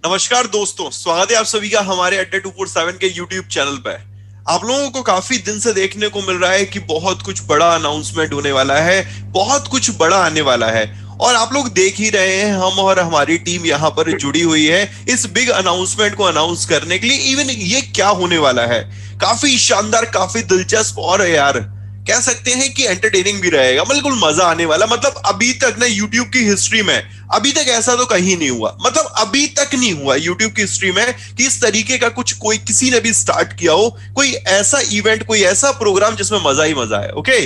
नमस्कार दोस्तों, स्वागत है आप सभी का हमारे अड्डा 247 के यूट्यूब चैनल पे। आप लोगों को काफी दिन से देखने को मिल रहा है कि बहुत कुछ बड़ा अनाउंसमेंट होने वाला है, बहुत कुछ बड़ा आने वाला है और आप लोग देख ही रहे हैं। हम और हमारी टीम यहाँ पर जुड़ी हुई है इस बिग अनाउंसमेंट को अनाउंस करने के लिए। इवन ये क्या होने वाला है, काफी शानदार, काफी दिलचस्प और यार कह सकते हैं कि एंटरटेनिंग भी रहेगा, बिल्कुल मजा आने वाला। मतलब अभी तक ना यूट्यूब की हिस्ट्री में अभी तक ऐसा तो कहीं नहीं हुआ, मतलब अभी तक नहीं हुआ यूट्यूब की हिस्ट्री में कि इस तरीके का कुछ कोई किसी ने भी स्टार्ट किया हो, कोई ऐसा इवेंट, कोई ऐसा प्रोग्राम जिसमें मजा ही मजा है। ओके,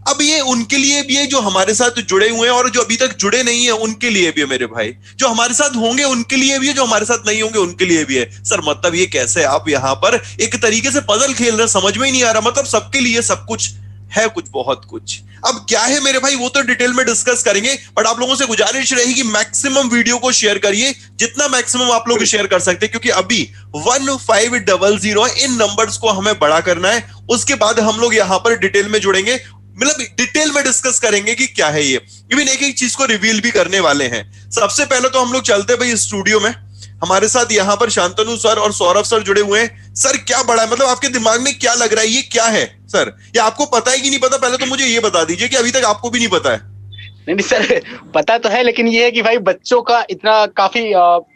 अब ये उनके लिए भी है जो हमारे साथ जुड़े हुए हैं और जो अभी तक जुड़े नहीं है उनके लिए भी है मेरे भाई। जो हमारे साथ होंगे उनके लिए भी है, जो हमारे साथ नहीं होंगे उनके लिए भी है। सर मतलब ये कैसे आप यहाँ पर एक तरीके से पजल खेल रहे हैं, समझ में ही नहीं आ रहा। मतलब सबके लिए सब कुछ है, कुछ बहुत कुछ। अब क्या है मेरे भाई वो तो डिटेल में डिस्कस करेंगे, बट आप लोगों से गुजारिश रहेगी मैक्सिमम वीडियो को शेयर करिए, जितना मैक्सिमम आप लोग शेयर कर सकते हैं, क्योंकि अभी 1500 इन नंबर्स को हमें बड़ा करना है। उसके बाद हम लोग यहां पर डिटेल में जुड़ेंगे, मतलब डिटेल में डिस्कस करेंगे कि क्या है ये। इवन एक एक चीज को रिवील भी करने वाले हैं। सबसे पहले तो हम लोग चलते भाई स्टूडियो में। हमारे साथ यहाँ पर शांतनु सर और सौरभ सर जुड़े हुए हैं। सर क्या बड़ा है, मतलब आपके दिमाग में क्या लग रहा है, ये क्या है सर? या आपको पता है कि नहीं पता? पहले तो मुझे ये बता दीजिए कि अभी तक आपको भी नहीं पता है। नहीं नहीं सर, पता तो है, लेकिन ये है कि भाई बच्चों का इतना काफी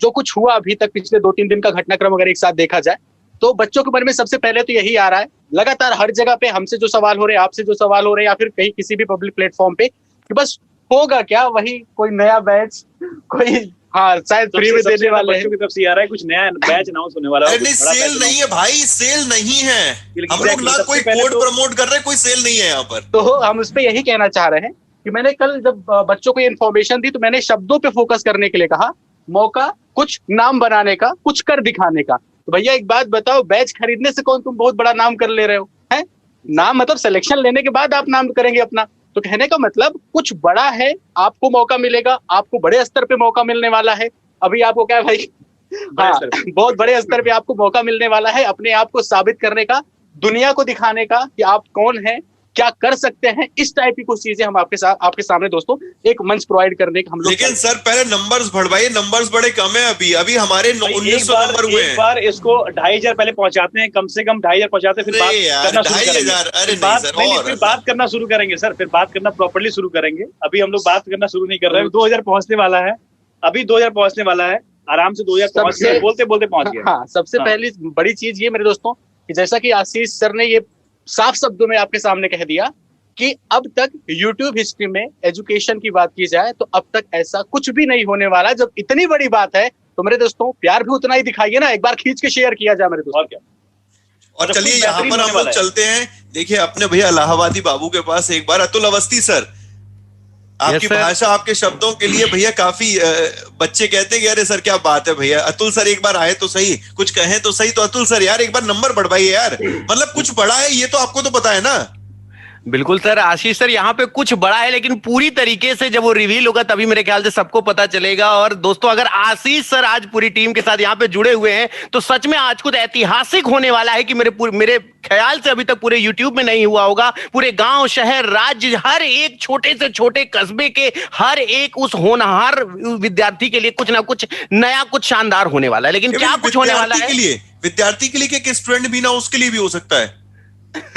जो कुछ हुआ अभी तक पिछले 2-3 दिन का घटनाक्रम अगर एक साथ देखा जाए तो बच्चों के मन में सबसे पहले तो यही आ रहा है, लगातार हर जगह पे हमसे जो सवाल हो रहे हैं, आपसे जो सवाल हो रहे हैं, या फिर कहीं किसी भी पब्लिक प्लेटफॉर्म पे, कि बस होगा क्या वही कोई नया बैच, कोई हाँ शायद फ्री में देने वाले बच्चों की तरफ से आ रहा है, कुछ नया बैच अनाउंस होने वाला है। नहीं, सेल नहीं है भाई, सेल नहीं है। हम लोग ना कोई कोड प्रमोट कर रहे हैं, कोई सेल नहीं है यहाँ पर। तो हम उस पर यही कहना चाह रहे हैं कि मैंने कल जब बच्चों को ये इन्फॉर्मेशन दी तो मैंने शब्दों पे फोकस करने के लिए कहा, मौका कुछ नाम बनाने का, कुछ कर दिखाने का। तो भैया एक बात बताओ, बैच खरीदने से कौन तुम बहुत बड़ा नाम कर ले रहे हो? है नाम मतलब सिलेक्शन लेने के बाद आप नाम करेंगे अपना। तो कहने का मतलब कुछ बड़ा है, आपको मौका मिलेगा, आपको बड़े स्तर पे मौका मिलने वाला है। अभी आपको क्या है भाई, हाँ बहुत बड़े स्तर पे आपको मौका मिलने वाला है अपने आप को साबित करने का, दुनिया को दिखाने का कि आप कौन हैं, क्या कर सकते हैं। इस टाइप की कुछ चीजें हम आपके सामने दोस्तों एक मंच प्रोवाइड करने का हम लोग। लेकिन सर पहले नंबर्स बढ़वाइए, नंबर्स बड़े कम है अभी हमारे 1900 नंबर हुए हैं। एक बार इसको 2500 पहले पहुंचाते हैं, कम से कम 2500 पहुंचाते हैं, फिर बात करना शुरू करेंगे। फिर बात करना शुरू करेंगे सर, फिर बात करना प्रॉपर्ली शुरू करेंगे। अभी हम लोग बात करना शुरू नहीं कर रहे हैं। 2000 पहुंचने वाला है, अभी 2000 पहुंचने वाला है, आराम से 2000 पहुंच गया, बोलते बोलते पहुंच गया। हाँ, सबसे पहली बड़ी चीज ये मेरे दोस्तों कि जैसा कि आशीष सर ने ये साफ शब्दों में आपके सामने कह दिया कि अब तक YouTube हिस्ट्री में एजुकेशन की बात की जाए तो अब तक ऐसा कुछ भी नहीं होने वाला। जब इतनी बड़ी बात है तो मेरे दोस्तों प्यार भी उतना ही दिखाइए ना, एक बार खींच के शेयर किया जाए मेरे दोस्तों। और क्या। और चलिए यहाँ पर हम लोग चलते हैं, देखिए अपने भैया इलाहाबादी बाबू के पास एक बार। अतुल अवस्थी सर, आपकी भाषा, आपके शब्दों के लिए भैया काफी बच्चे कहते हैं कि अरे सर क्या बात है भैया। अतुल सर एक बार आए तो सही, कुछ कहें तो सही। तो अतुल सर यार एक बार नंबर बढ़वाइए यार, मतलब कुछ बड़ा है ये तो आपको तो पता है ना। बिल्कुल सर, आशीष सर यहाँ पे कुछ बड़ा है, लेकिन पूरी तरीके से जब वो रिवील होगा तभी मेरे ख्याल से सबको पता चलेगा। और दोस्तों अगर आशीष सर आज पूरी टीम के साथ यहाँ पे जुड़े हुए हैं तो सच में आज कुछ ऐतिहासिक होने वाला है कि मेरे ख्याल से अभी तक पूरे यूट्यूब में नहीं हुआ होगा। पूरे गांव, शहर, राज्य, हर एक छोटे से छोटे कस्बे के हर एक उस होनहार विद्यार्थी के लिए कुछ ना कुछ नया, कुछ शानदार होने वाला है। लेकिन क्या कुछ होने वाला है विद्यार्थी के लिए, कि स्टूडेंट भी ना उसके लिए भी हो सकता है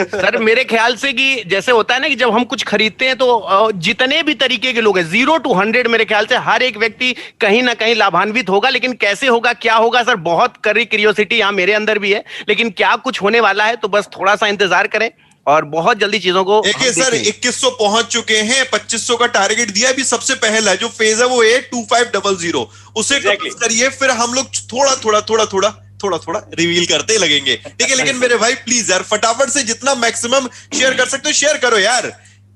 सर मेरे ख्याल से कि जैसे होता है ना कि जब हम कुछ खरीदते हैं तो जितने भी तरीके के लोग हैं 0 to 100 मेरे ख्याल से हर एक व्यक्ति कहीं ना कहीं लाभान्वित होगा। लेकिन कैसे होगा, क्या होगा सर, बहुत कड़ी क्यूरियोसिटी यहाँ मेरे अंदर भी है। लेकिन क्या कुछ होने वाला है तो बस थोड़ा सा इंतजार करें और बहुत जल्दी चीजों को देखिए। सर 2100 पहुंच चुके हैं, 2500 का टारगेट दिया। अभी सबसे पहला जो फेज है वो है 2500, उसे करिए, फिर हम लोग थोड़ा थोड़ा रिवील करते लगेंगे, ठीक है। लेकिन मेरे भाई प्लीज यार फटाफट से जितना मैक्सिमम शेयर कर सकते हो शेयर करो यार।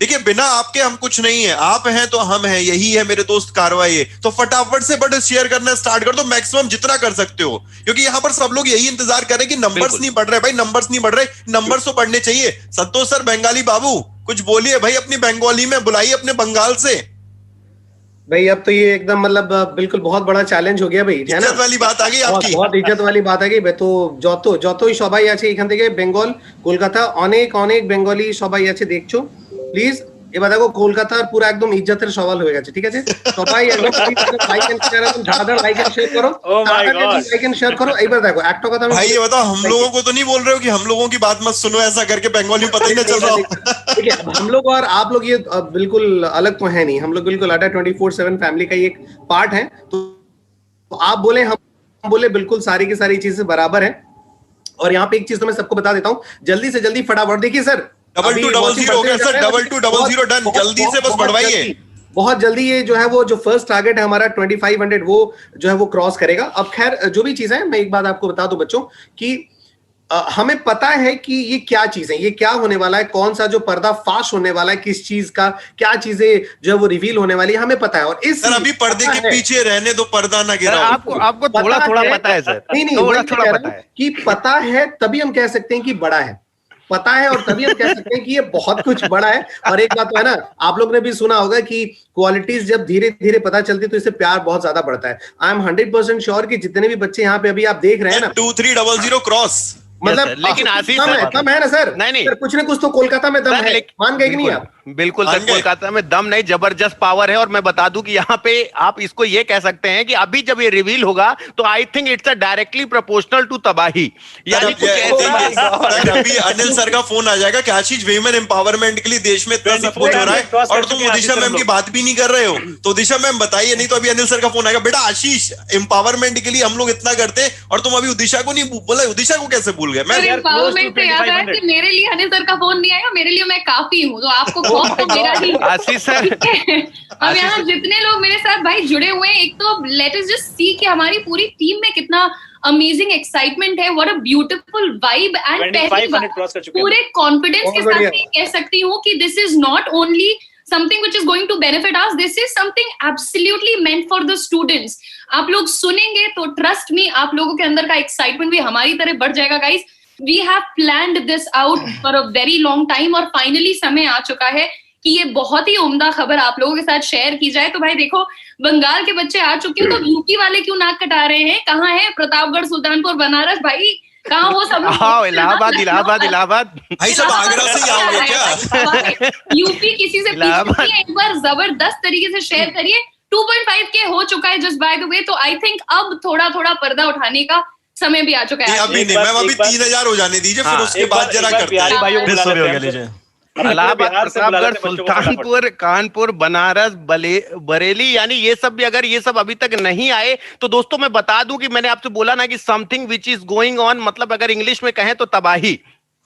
देखिए बिना आपके हम कुछ नहीं है, आप हैं तो हम हैं, यही है मेरे दोस्त कार्रवाई है। तो फटाफट से बट शेयर करना स्टार्ट कर दो, मैक्सिमम जितना कर सकते हो, क्योंकि यहाँ पर सब लोग यही इंतजार करें कि नंबर्स नहीं बढ़ रहे भाई, नंबर्स नहीं बढ़ रहे, नंबर्स तो बढ़ने चाहिए। संतोष सर बंगाली बाबू कुछ बोलिए भाई, अपनी बंगाली में बुलाइए अपने बंगाल से। भाई अब तो ये एकदम मतलब बिल्कुल बहुत बड़ा চ্যালেঞ্জ हो गया भाई, है ना? इज्जत वाली बात आ गई आपकी, बहुत इज्जत वाली बात आ गई। तो যতই সবাই আছে এখান থেকে বেঙ্গল, কলকাতা, অনেক অনেক বেঙ্গলি সবাই আছে দেখছো, প্লিজ ये बताओ कोलकाता पूरा एकदम इज्जतेर सवाल হয়ে গেছে, ঠিক আছে? সবাই একদম লাইক এন্ড শেয়ার একদম ধারাধর লাইক এন্ড শেয়ার करो, लाइक एंड शेयर करो। एक बार देखो একটা কথা भाई ये बताओ, हम लोगों को तो नहीं बोल रहे हो कि हम लोगों की बात मत सुनो, ऐसा करके बंगाली पता ही नहीं चल रहा। ठीक है, हम लोग और आप लोग ये बिल्कुल अलग तो है नहीं, हम लोग बिल्कुल अड्डा 24/7 फैमिली का एक पार्ट है। तो आप बोले हम बोले, बिल्कुल सारी की सारी चीजें बराबर है। और यहाँ पे एक चीज तो मैं सबको बता देता हूँ, जल्दी से जल्दी फटाफट देखिए सर, 2200 हो गया सर, 2200 डन, जल्दी से बस बढ़वाइए। बहुत जल्दी ये जो है वो जो फर्स्ट टारगेट है हमारा 2500 वो जो है वो क्रॉस करेगा। अब खैर जो भी चीज है, मैं एक बात आपको बता दूं बच्चों कि हमें पता है कि ये क्या चीज है, ये क्या होने वाला है, कौन सा जो पर्दा फाश होने वाला है, किस चीज का क्या चीजें जो है वो रिवील होने वाली है, हमें पता है। और इस सर अभी पर्दे के पीछे रहने दो, पर्दा ना गिराओ। आपको थोड़ा थोड़ा पता है सर? नहीं थोड़ा पता है कि पता है, तभी हम कह सकते हैं कि बड़ा है, पता है और तभी हम कह सकते हैं कि ये बहुत कुछ बड़ा है। और एक बात तो है ना, आप लोग ने भी सुना होगा कि क्वालिटीज जब धीरे धीरे पता चलती तो इससे प्यार बहुत ज्यादा बढ़ता है। आई एम 100% श्योर कि जितने भी बच्चे यहाँ पे अभी आप देख रहे हैं ना, 2300 क्रॉस, मतलब लेकिन आशीष कम है ना सर? नहीं सर, कुछ ना कुछ तो कोलकाता में दम है, मान गए कि नहीं आप? बिल्कुल सर, कोलकाता में दम नहीं, जबरदस्त पावर है। और मैं बता दूं कि यहाँ पे आप इसको ये कह सकते हैं कि अभी जब ये रिवील होगा तो I think it's a directly proportional to तबाही। यानी कुछ अभी अनिल सर का फोन आ जाएगा कि आशीष वीमेन एम्पावरमेंट के लिए देश में इतना सब कुछ हो रहा है और तुम उदिशा मैम की बात भी नहीं कर रहे हो, तो उदिशा मैम बताइए, नहीं तो अभी अनिल सर का फोन आएगा, बेटा आशीष एम्पावरमेंट के लिए हम लोग इतना करते और तुम अभी उदिशा को नहीं बोला, उदिशा को कैसे भूल गए? मैं एम्पावरमेंट से याद है कि मेरे लिए अनिल सर का फोन नहीं आएगा, मेरे लिए मैं काफी हूँ, तो आपको बहुत तो मेरा ही आशीष सर। अब यहाँ जितने लोग मेरे साथ भाई जुड़े हुए हैं, एक तो लेट अस जस्ट सी कि हमारी पूरी टीम में कितना अमेजिंग एक्साइटमेंट है, what a beautiful vibe and पूरे कॉन्फिडेंस के साथ मैं कह सकती हूँ कि this is not only something which is going to benefit us, this is something absolutely meant for the students। आप लोग सुनेंगे तो ट्रस्ट मी, आप लोगों के अंदर का एक्साइटमेंट भी हमारी तरह बढ़ जाएगा। Guys, we have planned this out for a very long time और फाइनली समय आ चुका है कि ये बहुत ही उम्दा खबर आप लोगों के साथ शेयर की जाए। तो भाई देखो, बंगाल के बच्चे आ चुके हैं, तो यूपी वाले क्यों नाक कटा रहे हैं? कहाँ है प्रतापगढ़, सुल्तानपुर, बनारस? भाई कहाँ वो सब? इलाहाबाद भाई सब आगरा से आओगे क्या? यूपी किसी से पीछे, एक बार जबरदस्त तरीके से शेयर करिए। 2.5K हो चुका है जस्ट बाय द वे, तो आई थिंक अब थोड़ा थोड़ा पर्दा उठाने का समय भी आ चुका है। अभी नहीं मैम, अभी 3000 हो जाने दीजिए, फिर उसके बाद जरा करते हैं। इलाहाबाद, प्रतापगढ़, सुल्तानपुर, कानपुर, बनारस, बरेली, यानी ये सब भी अगर ये सब अभी तक नहीं आए तो दोस्तों मैं बता दूं कि मैंने आपसे बोला ना कि something which is going on, मतलब अगर इंग्लिश में कहें तो तबाही,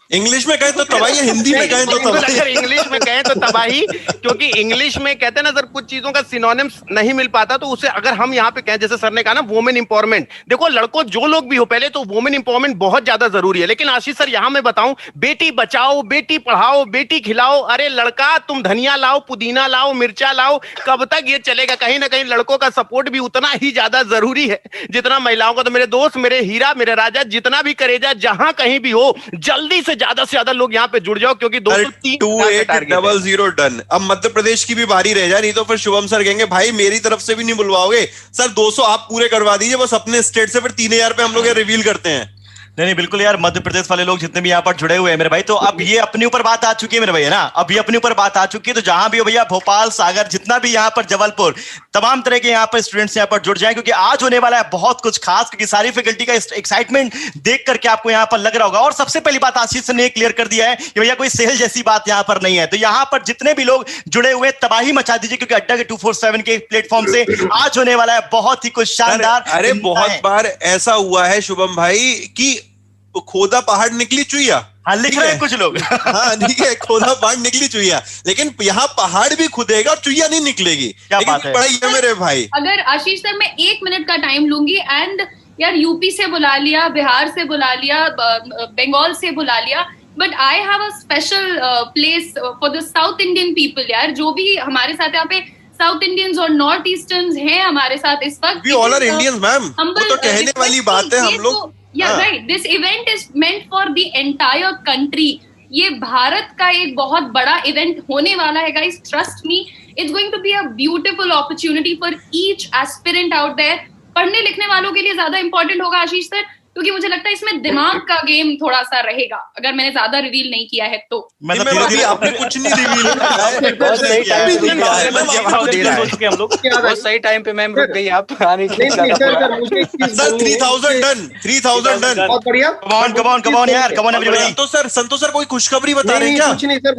इंग्लिश में कहें तो तबाही, हिंदी में कहें तो तबाही, अगर इंग्लिश में कहें तो तबाही, क्योंकि इंग्लिश में कहते हैं ना सर, कुछ चीजों का सिनोनिम्स नहीं मिल पाता, तो उसे अगर हम यहाँ पे कहें, जैसे सर ने कहा ना वुमेन इंपावरमेंट, देखो लड़कों जो लोग भी हो, पहले तो वुमेन इंपावरमेंट बहुत ज्यादा जरूरी है, लेकिन आशीष सर यहाँ मैं बताऊं, बेटी बचाओ, बेटी पढ़ाओ, बेटी खिलाओ, अरे लड़का तुम धनिया लाओ, पुदीना लाओ, मिर्चा लाओ, कब तक ये चलेगा? कहीं ना कहीं लड़कों का सपोर्ट भी उतना ही ज्यादा जरूरी है जितना महिलाओं का। तो मेरे दोस्त, मेरे हीरा, मेरे राजा, जितना भी करेजा, जहां कहीं भी हो, जल्दी से ज्यादा लोग यहाँ पे जुड़ जाओ, क्योंकि 2800 डन। अब मध्य प्रदेश की भी बारी रह जाए, नहीं तो फिर शुभम सर कहेंगे भाई मेरी तरफ से भी नहीं बुलवाओगे। सर 200 आप पूरे करवा दीजिए बस अपने स्टेट से, फिर 3000 पे हम लोग रिवील करते हैं। नहीं बिल्कुल यार, मध्य प्रदेश वाले लोग जितने भी यहाँ पर जुड़े हुए हैं मेरे भाई, तो अब ये अपने ऊपर बात आ चुकी है मेरे भैया ना, अब ये अपने ऊपर बात आ चुकी है, तो जहां भी हो भैया, भोपाल, सागर, जितना भी यहाँ पर जबलपुर, तमाम तरह के यहाँ पर स्टूडेंट्स यहाँ पर जुड़ जाए, क्योंकि आज होने वाला है बहुत कुछ खास, क्योंकि सारी फैकल्टी का एक्साइटमेंट देख करके आपको यहाँ पर लग रहा होगा। और सबसे पहली बात आशीष ने क्लियर कर दिया है कि भैया कोई सेल जैसी बात यहाँ पर नहीं है, तो यहाँ पर जितने भी लोग जुड़े हुए तबाही मचा दीजिए, क्योंकि अड्डा के 247 के प्लेटफॉर्म से आज होने वाला है बहुत ही कुछ शानदार। अरे बहुत बार ऐसा हुआ है शुभम भाई कि खोदा पहाड़ निकली चुईया, हाँ लिख रहे हैं कुछ लोग। हाँ ठीक है, खोदा पहाड़ निकली चुईया, लेकिन यहाँ पहाड़ भी खुदेगा और चुईया नहीं निकलेगी। क्या बात है? बड़ा ही है मेरे भाई। अगर आशीष सर मैं 1 मिनट का टाइम लूंगी, एंड यार यूपी से बुला लिया, बिहार से बुला लिया, बंगाल से बुला लिया, but I have a special place for the south Indian people. यार जो भी हमारे साथ यहाँ पे साउथ इंडियंस और नॉर्थ ईस्टर्न्स हैं हमारे साथ इस वक्त, we all are Indians ma'am, वो तो कहने वाली बात है। हम लोग right, this event is meant for the entire country. ये भारत का एक बहुत बड़ा इवेंट होने वाला है guys, trust me, it's going to be a beautiful opportunity for each aspirant out there. पढ़ने लिखने वालों के लिए ज्यादा इंपॉर्टेंट होगा आशीष सर, क्योंकि मुझे लगता है इसमें दिमाग का गेम थोड़ा सा रहेगा, अगर मैंने ज्यादा रिवील नहीं किया है तो। मतलब आपने कुछ नहीं रिवील बहुत सही टाइम पे मैम रुक गई आप। सर 3000 डन, 3000 डन, बहुत बढ़िया। कम ऑन यार, come on everybody. Santosh sir कोई खुशखबरी बता रहे हैं क्या? कुछ नहीं सर,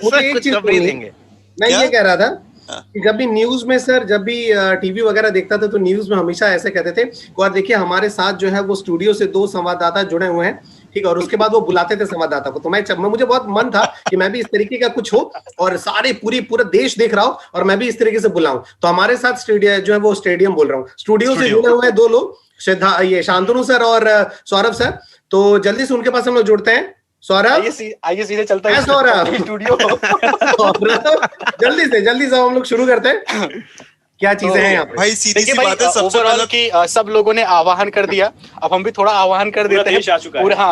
मुझे एक चीज देंगे। मैं ये कह रहा था कि जब भी न्यूज में सर, जब भी टीवी वगैरह देखता था तो न्यूज में हमेशा ऐसे कहते थे, और देखिए हमारे साथ जो है वो स्टूडियो से 2 संवाददाता जुड़े हुए हैं, ठीक है, और उसके बाद वो बुलाते थे संवाददाता को। तो मैं मुझे बहुत मन था कि मैं भी इस तरीके का कुछ हो और पूरा देश देख रहा हो और मैं भी इस तरीके से बुलाऊं। तो हमारे साथ स्टेडियम जो है वो स्टेडियम बोल रहा हूँ, स्टूडियो से जुड़े हुए हैं 2 लोग, ये शांतनु सर और सौरभ सर। तो जल्दी से उनके पास हम लोग जुड़ते हैं। सौरभ आइए सीधे चलता है सौरभ स्टूडियो। जल्दी से हम लोग शुरू करते हैं। क्या चीजें हैं यहाँ पे? भाई सीधी सी बात है, सबसे पहले कि सब लोगों ने आह्वान कर दिया, अब हम भी थोड़ा आह्वान कर देते हैं,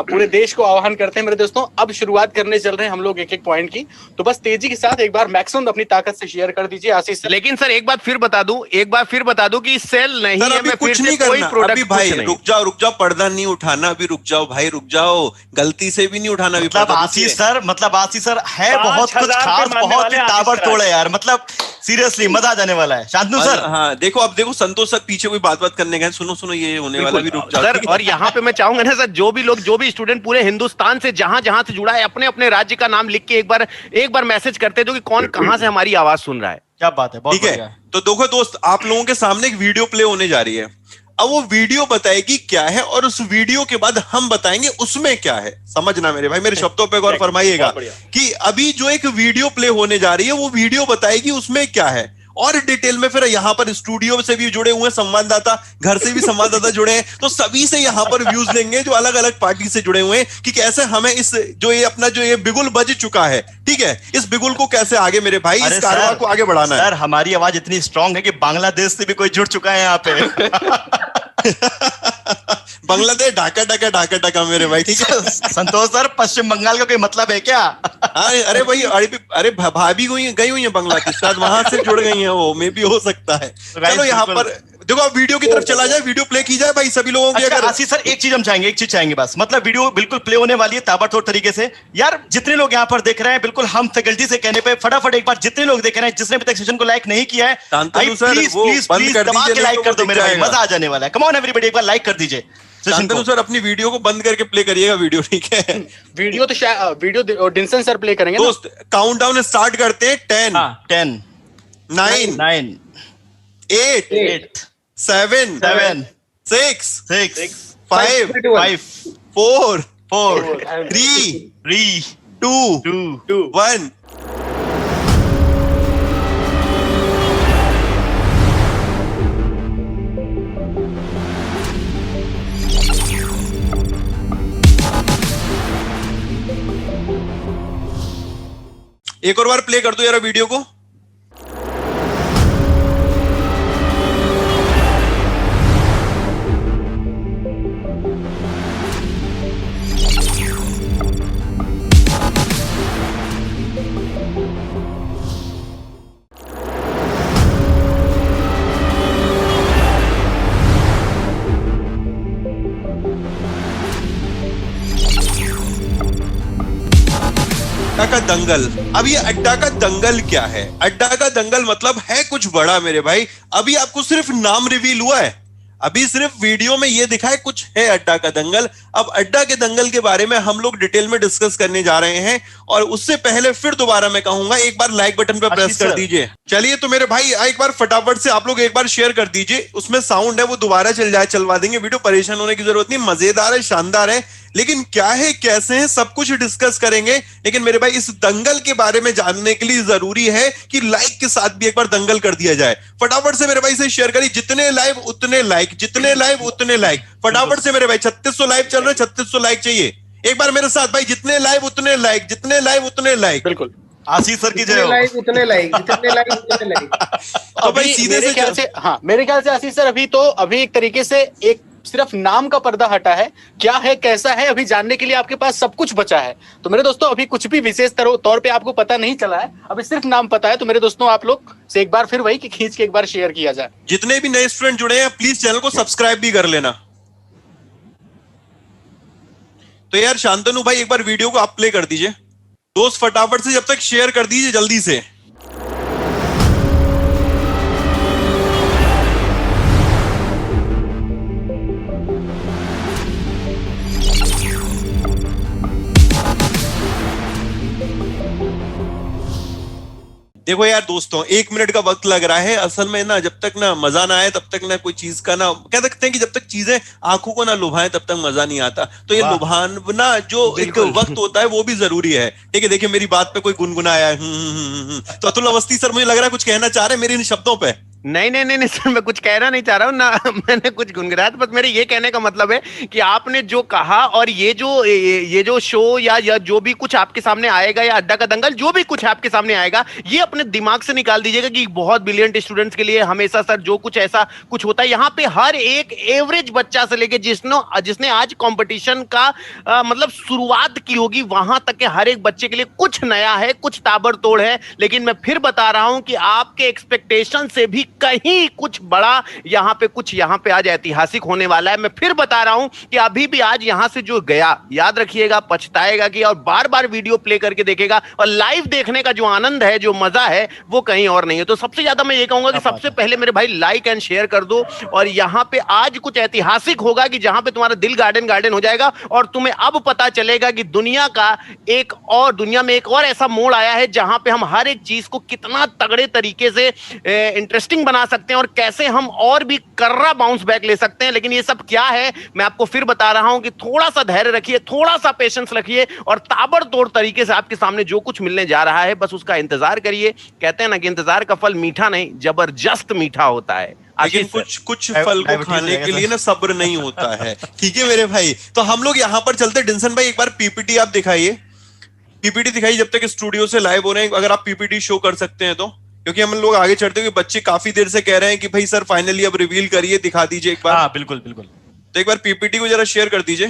पूरे देश को आह्वान करते हैं मेरे दोस्तों। अब शुरुआत करने चल रहे हैं हम लोग एक एक पॉइंट की, तो बस तेजी के साथ एक बार मैक्सिमम अपनी ताकत से शेयर कर दीजिए आशीष। लेकिन सर एक बात फिर बता दूं कि सेल नहीं है, मैं कुछ नहीं करना अभी भाई। रुक जाओ, पर्दा नहीं उठाना अभी, रुक जाओ, गलती से भी नहीं उठाना। मतलब आशीष सर है बहुत कुछ खास, बहुत ही ताबड़तोड़ है यार, मतलब सीरियसली मजा आ जाने वाला है। शांतनु सर, हाँ देखो संतोष सर पीछे कोई बात करने गए, सुनो ये होने वाला भी, रुक जाओ सर। और यहाँ पे मैं चाहूंगा ना सर, जो भी स्टूडेंट पूरे हिंदुस्तान से जहां से जुड़ा है, अपने अपने राज्य का नाम लिख के एक बार मैसेज करते दो कि कौन कहां से हमारी आवाज सुन रहा है। क्या बात है, ठीक है। तो देखो दोस्त, आप लोगों के सामने एक वीडियो प्ले होने जा रही है। अब वो वीडियो बताएगी क्या है और उस वीडियो के बाद हम बताएंगे उसमें क्या है। समझना मेरे भाई, मेरे शब्दों पे गौर फरमाइएगा कि अभी जो एक वीडियो प्ले होने जा रही है वो वीडियो बताएगी उसमें क्या है, और डिटेल में फिर यहाँ पर स्टूडियो से भी जुड़े हुए हैं संवाददाता, घर से भी संवाददाता जुड़े हैं, तो सभी से यहाँ पर व्यूज लेंगे जो अलग अलग पार्टी से जुड़े हुए हैं कि कैसे हमें इस जो ये अपना जो ये बिगुल बज चुका है, ठीक है, इस बिगुल को कैसे आगे मेरे भाई इस कारवां को आगे बढ़ाना है। सर हमारी आवाज इतनी स्ट्रांग है कि बांग्लादेश से भी कोई जुड़ चुका है यहाँ पे। बांग्लादेश ढाका मेरे भाई, ठीक है। संतोष सर, पश्चिम बंगाल का कोई मतलब है क्या? अरे भाई, अरे भाभी गई हुई है बांग्लादेश, शायद वहां से जुड़ गई है वो, मे भी हो सकता है। चलो यहाँ पर देखो, अब वीडियो की तरफ चला जाए, वीडियो प्ले की जाए भाई सभी लोगों की। अगर आशीष सर एक चीज चाहेंगे बस, मतलब वीडियो बिल्कुल प्ले होने वाली है ताबड़तोड़ तरीके से यार। जितने लोग यहाँ पर देख रहे हैं, बिल्कुल हम फैकल्टी से कहने पे फटाफट एक बार जितने लोग देख रहे हैं, जिसने अभी तक सेशन को लाइक नहीं किया है, प्लीज दबा के लाइक कर दो मेरे भाई, मजा आ जाने वाला है। कम ऑन एवरीबॉडी, एक बार लाइक कर दीजिए। शांतनु सर अपनी वीडियो को बंद करके प्ले करिएगा वीडियो, ठीक है। वीडियो डिंसन सर प्ले करेंगे दोस्त। काउंटडाउन स्टार्ट करते हैं। 10 9 8 7 6 5 4 3 2 1। एक और बार प्ले कर दो यार वीडियो को। अड्डा का दंगल। अब ये अड्डा का दंगल क्या है? अड्डा का दंगल मतलब है कुछ बड़ा मेरे भाई। अभी आपको सिर्फ नाम रिवील हुआ है, अभी सिर्फ वीडियो में ये दिखा है कुछ है अड्डा का दंगल। अब अड्डा के दंगल के बारे में हम लोग डिटेल में डिस्कस करने जा रहे हैं, और उससे पहले फिर दोबारा मैं कहूंगा एक बार लाइक बटन पे प्रेस कर दीजिए। चलिए तो मेरे भाई एक बार फटाफट से आप लोग एक बार शेयर कर दीजिए, उसमें साउंड है वो दोबारा चलवा देंगे वीडियो, परेशान होने की जरूरत नहीं, मजेदार है, शानदार है। लेकिन क्या है कैसे है सब कुछ डिस्कस करेंगे। लेकिन मेरे भाई इस दंगल के बारे में जानने के लिए जरूरी है कि लाइक के साथ भी एक बार दंगल कर दिया जाए। फटाफट से मेरे भाई से शेयर करिए, जितने लाइव उतने लाइक, जितने लाइव उतने लाइक। फटाफट से मेरे भाई 3600 लाइव चल रहे, 3600 लाइक चाहिए। एक बार मेरे साथ भाई, जितने लाइव उतने लाइक, जितने लाइव उतने लाइक। बिल्कुल आशीष सर की जय हो। लाइक उतने लाइक, जितने लाइक उतने लाइक। तो भाई सीधे से ख्याल से, हाँ मेरे ख्याल से आशीष सर अभी एक तरीके से एक सिर्फ नाम का पर्दा हटा है, क्या है कैसा है अभी जानने के लिए आपके पास सब कुछ बचा है। तो मेरे दोस्तों अभी कुछ भी विशेष तौर पे आपको पता नहीं चला है, अभी सिर्फ नाम पता है। तो मेरे दोस्तों आप लोग से एक बार फिर वही कि खींच के एक बार शेयर किया जाए। जितने भी नए स्टूडेंट जुड़े हैं प्लीज चैनल को सब्सक्राइब भी कर लेना। तो यार शांतनु भाई एक बार वीडियो को आप प्ले कर दीजिए, दोस्त फटाफट से जब तक शेयर कर दीजिए जल्दी से। देखो यार दोस्तों, 1 मिनट का वक्त लग रहा है। असल में ना, जब तक ना मजा ना आए तब तक ना कोई चीज का ना, कह सकते हैं कि जब तक चीजें आंखों को ना लुभाएं तब तक मजा नहीं आता। तो ये लुभाना जो एक वक्त होता है वो भी जरूरी है। ठीक है, देखिए मेरी बात पे कोई गुनगुनाया। तो अतुल अवस्थी सर मुझे लग रहा है कुछ कहना चाह रहे हैं मेरे इन शब्दों पे। नहीं सर, मैं कुछ कहना नहीं चाह रहा हूँ ना, मैंने कुछ गुनगुनाया। बस मेरे ये कहने का मतलब है कि आपने जो कहा, और ये जो शो या जो भी कुछ आपके सामने आएगा, या अड्डा का दंगल जो भी कुछ आपके सामने आएगा, ये अपने दिमाग से निकाल दीजिएगा कि बहुत ब्रिलियंट स्टूडेंट्स के लिए हमेशा सर जो कुछ ऐसा कुछ होता है, यहाँ पे हर एक एवरेज बच्चा से लेके जिसने आज कॉम्पिटिशन का मतलब शुरुआत की होगी, वहां तक के हर एक बच्चे के लिए कुछ नया है, कुछ ताबड़तोड़ है। लेकिन मैं फिर बता रहा हूं कि आपके एक्सपेक्टेशन से भी कहीं कुछ बड़ा यहाँ पे आज ऐतिहासिक होने वाला है। मैं फिर बता रहा हूं कि अभी भी आज यहां से जो गया, याद रखिएगा, पछताएगा कि, और बार बार वीडियो प्ले करके देखेगा। और लाइव देखने का जो आनंद है, जो मजा है, वो कहीं और नहीं है। तो सबसे ज्यादा मैं ये कहूंगा कि सबसे पहले मेरे भाई लाइक एंड शेयर कर दो। और यहाँ पे आज कुछ ऐतिहासिक होगा कि जहां पे तुम्हारा दिल गार्डन हो जाएगा, और तुम्हें अब पता चलेगा कि दुनिया में एक और ऐसा मोड़ आया है जहां पे हम हर एक चीज को कितना तगड़े तरीके से इंटरेस्टिंग बना सकते हैं, और कैसे हम और भी कर्रा बाउंस बैक ले सकते हैं। लेकिन ये सब क्या है, मैं आपको फिर बता रहा हूं कि थोड़ा सा धैर्य रखिए, थोड़ा सा पेशेंस रखिए, और ताबड़तोड़ तरीके से आपके सामने जो कुछ मिलने जा रहा है, बस उसका इंतजार करिए। कहते हैं ना कि इंतजार का फल मीठा नहीं, जबरदस्त मीठा होता है। लेकिन कुछ फल को खाने के लिए ना सब्र नहीं होता है। ठीक है मेरे भाई, तो हम लोग यहाँ पर चलते। डिंसन भाई एक बार पीपीटी आप दिखाइए, पीपीटी दिखाइए जब तक स्टूडियो से लाइव हो रहे हैं। अगर आप पीपीटी शो कर सकते हैं तो, क्योंकि हम लोग आगे चढ़ते हुए बच्चे काफी देर से कह रहे हैं कि भाई सर फाइनली अब रिवील करिए, दिखा दीजिए एक बार। हाँ बिल्कुल। तो एक बार पीपीटी को जरा शेयर कर दीजिए।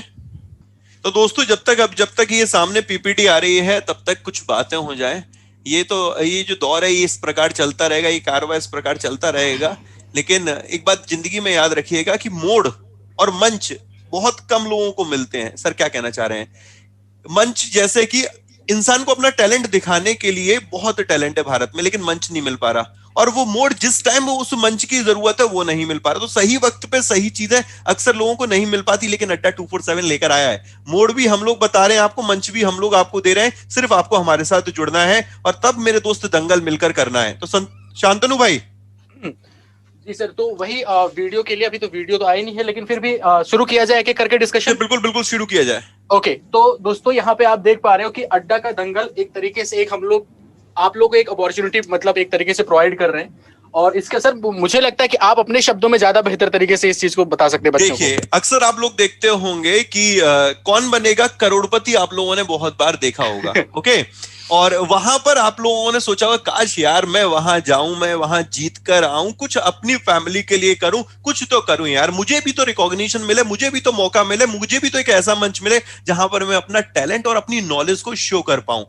तो दोस्तों जब तक ये सामने पीपीटी आ रही है तब तक कुछ बातें हो जाए। ये जो दौर है ये इस प्रकार चलता रहेगा, ये कारवा इस प्रकार चलता रहेगा। लेकिन एक बात जिंदगी में याद रखिएगा कि मोड़ और मंच बहुत कम लोगों को मिलते हैं। सर क्या कहना चाह रहे हैं? मंच जैसे कि इंसान को अपना टैलेंट दिखाने के लिए बहुत टैलेंट है भारत में, लेकिन मंच नहीं मिल पा रहा। और वो मोड़ जिस टाइम वो उस मंच की जरूरत है वो नहीं मिल पा रहा। तो सही वक्त पे सही चीजें अक्सर लोगों को नहीं मिल पाती, लेकिन अड्डा 247 लेकर आया है। मोड़ भी हम लोग बता रहे हैं आपको, मंच भी हम लोग आपको दे रहे हैं। सिर्फ आपको हमारे साथ जुड़ना है और तब मेरे दोस्त दंगल मिलकर करना है। तो शांतनु भाई। जी सर, तो वही वीडियो के लिए, अभी तो वीडियो तो आई नहीं है, लेकिन फिर भी शुरू किया जाए एक करके डिस्कशन। बिल्कुल शुरू किया जाए। ओके, तो दोस्तों यहाँ पे आप देख पा रहे हो कि अड्डा का दंगल एक तरीके से आप लोग को एक अपॉर्चुनिटी मतलब एक तरीके से प्रोवाइड कर रहे हैं। और इसका सर मुझे लगता है कि आप अपने शब्दों में ज्यादा बेहतर तरीके से इस चीज को बता सकते हैं बच्चों को। देखिए अक्सर आप लोग देखते होंगे कि कौन बनेगा करोड़पति आप लोगों ने बहुत बार देखा होगा। ओके, और वहां पर आप लोगों ने सोचा होगा काश यार मैं वहां जाऊं, मैं वहां जीत कर आऊं, कुछ अपनी फैमिली के लिए करूं, कुछ तो करूं यार, मुझे भी तो रिकॉग्निशन मिले, मुझे भी तो मौका मिले, मुझे भी तो एक ऐसा मंच मिले जहां पर मैं अपना टैलेंट और अपनी नॉलेज को शो कर पाऊं।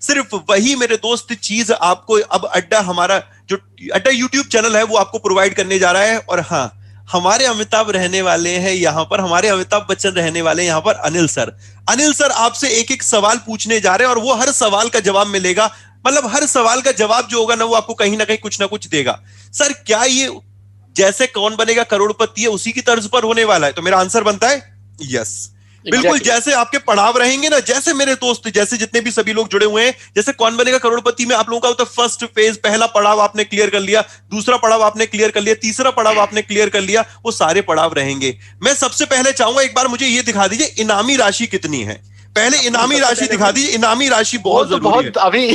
सिर्फ वही मेरे दोस्त चीज आपको अब अड्डा, हमारा जो अड्डा यूट्यूब चैनल है वो आपको प्रोवाइड करने जा रहा है। और हाँ, हमारे अमिताभ रहने वाले हैं यहाँ पर, हमारे अमिताभ बच्चन रहने वाले हैं यहाँ पर। अनिल सर आपसे एक एक सवाल पूछने जा रहे हैं और वो हर सवाल का जवाब मिलेगा। मतलब हर सवाल का जवाब जो होगा ना वो आपको कहीं ना कहीं कुछ ना कुछ देगा। सर क्या ये जैसे कौन बनेगा करोड़पति है उसी की तर्ज पर होने वाला है? तो मेरा आंसर बनता है यस। बिल्कुल जैसे आपके पड़ाव रहेंगे ना, जैसे मेरे दोस्त, जैसे जितने भी सभी लोग जुड़े हुए हैं, जैसे कौन बनेगा करोड़पति में आप लोगों का तो फर्स्ट फेज, पहला पड़ाव आपने क्लियर कर लिया, दूसरा पड़ाव आपने क्लियर कर लिया, तीसरा पड़ाव आपने क्लियर कर लिया, वो सारे पड़ाव रहेंगे। मैं सबसे पहले चाहूंगा एक बार मुझे ये दिखा दीजिए इनामी राशि कितनी है। पहले इनामी राशि दिखा दीजिए। इनामी राशि बहुत जरूरी है अभी।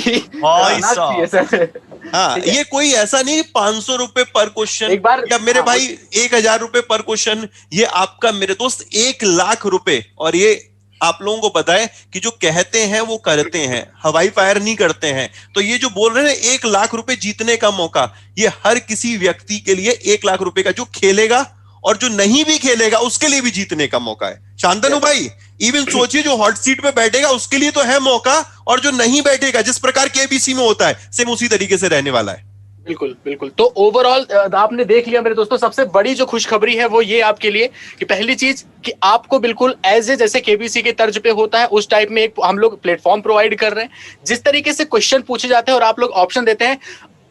हाँ, ये कोई ऐसा नहीं 500 रुपए पर क्वेश्चन या मेरे भाई 1000 रुपए पर क्वेश्चन, ये आपका मेरे दोस्त 1 लाख रुपए। और ये आप लोगों को पता है कि जो कहते हैं वो करते हैं, हवाई फायर नहीं करते हैं। तो ये जो बोल रहे हैं 1 लाख रुपए जीतने का मौका, ये हर किसी व्यक्ति के लिए 1 लाख रुपए का, जो खेलेगा और जो नहीं भी खेलेगा उसके लिए भी जीतने का मौका है। शांतनु भाई इवन सोचिए जो हॉट सीट पे बैठेगा उसके लिए तो है मौका, और जो नहीं बैठेगा जिस प्रकार केबीसी में होता है सेम उसी तरीके से रहने वाला है। बिल्कुल बिल्कुल। तो ओवरऑल आपने देख लिया मेरे दोस्तों, सबसे बड़ी जो खुशखबरी है वो ये आपके लिए कि पहली चीज कि आपको बिल्कुल एज ए जैसे केबीसी के तर्ज पे होता है उस टाइप में एक हम लोग प्लेटफॉर्म प्रोवाइड कर रहे हैं, जिस तरीके से क्वेश्चन पूछे जाते हैं और आप लोग ऑप्शन देते हैं,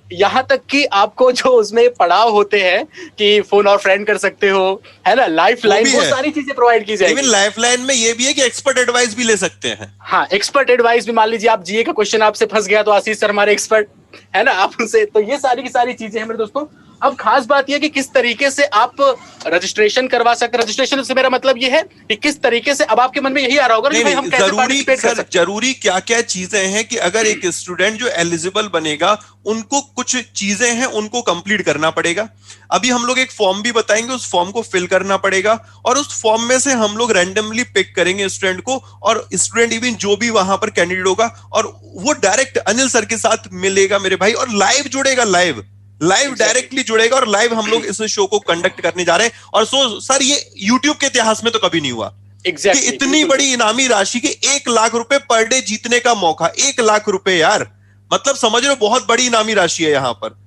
यहाँ तक कि आपको जो उसमें पड़ाव होते हैं कि फोन और फ्रेंड कर सकते हो, है ना, लाइफ लाइन, वो सारी चीजें प्रोवाइड की जाएगी। इवन लाइफ लाइन में ये भी है कि एक्सपर्ट एडवाइस भी ले सकते हैं। हाँ, एक्सपर्ट एडवाइस भी, मान लीजिए आप जीए का क्वेश्चन आपसे फंस गया तो आशीष सर हमारे एक्सपर्ट है ना, आप उनसे, तो ये सारी की सारी चीजें हैं मेरे दोस्तों। अब खास बात यह कि किस तरीके से आप रजिस्ट्रेशन करवा सकते हैं। रजिस्ट्रेशन से मेरा मतलब यह है कि किस तरीके से, अब आपके मन में यही आ रहा होगा कि भाई हम कैसे पार्टिसिपेट कर सकते हैं। जरूरी क्या क्या चीजें हैं कि अगर एक स्टूडेंट जो एलिजिबल बनेगा उनको कुछ चीजें हैं उनको कंप्लीट करना पड़ेगा। अभी हम लोग एक फॉर्म भी बताएंगे, उस फॉर्म को फिल करना पड़ेगा और उस फॉर्म में से हम लोग रैंडमली पिक करेंगे स्टूडेंट को, और स्टूडेंट इवन जो भी वहां पर कैंडिडेट होगा और वो डायरेक्ट अनिल सर के साथ मिलेगा मेरे भाई, और लाइव जुड़ेगा, लाइव डायरेक्टली जुड़ेगा, और लाइव हम लोग इस शो को कंडक्ट करने जा रहे हैं। और सर ये YouTube के इतिहास में तो कभी नहीं हुआ कि इतनी बड़ी इनामी राशि के 1 लाख रुपए पर डे जीतने का मौका। 1 लाख रुपए यार, मतलब समझ रहे हो, बहुत बड़ी इनामी राशि है यहाँ पर।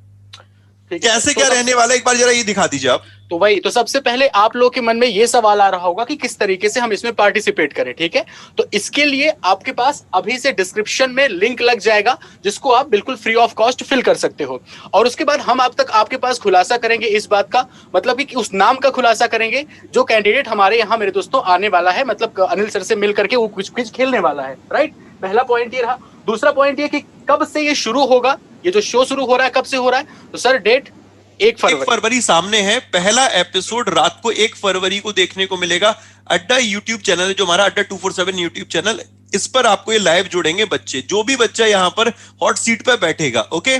कैसे क्या रहने वाला है, एक बार जरा ये दिखा दीजिए आप। तो वही, तो सबसे पहले आप लोगों के मन में ये सवाल आ रहा होगा कि किस तरीके से हम इसमें पार्टिसिपेट करें, ठीक है। तो इसके लिए आपके पास अभी से डिस्क्रिप्शन में लिंक लग जाएगा जिसको आप बिल्कुल फ्री ऑफ कॉस्ट फिल कर सकते हो, और उसके बाद हम आप तक आपके पास खुलासा करेंगे इस बात का, मतलब कि उस नाम का खुलासा करेंगे जो कैंडिडेट हमारे यहाँ मेरे दोस्तों आने वाला है, मतलब अनिल सर से मिल करके वो कुछ खेलने वाला है, राइट। पहला पॉइंट ये रहा। दूसरा पॉइंट ये कि कब से ये शुरू होगा, ये जो शो शुरू हो रहा है कब से हो रहा है, तो सर डेट 1 फरवरी सामने है। पहला एपिसोड रात को 1 फरवरी को देखने को मिलेगा। अड्डा यूट्यूब चैनल है जो हमारा अड्डा 247 यूट्यूब चैनल, इस पर आपको ये लाइव जुड़ेंगे बच्चे। जो भी बच्चा यहाँ पर हॉट सीट पे बैठेगा, ओके।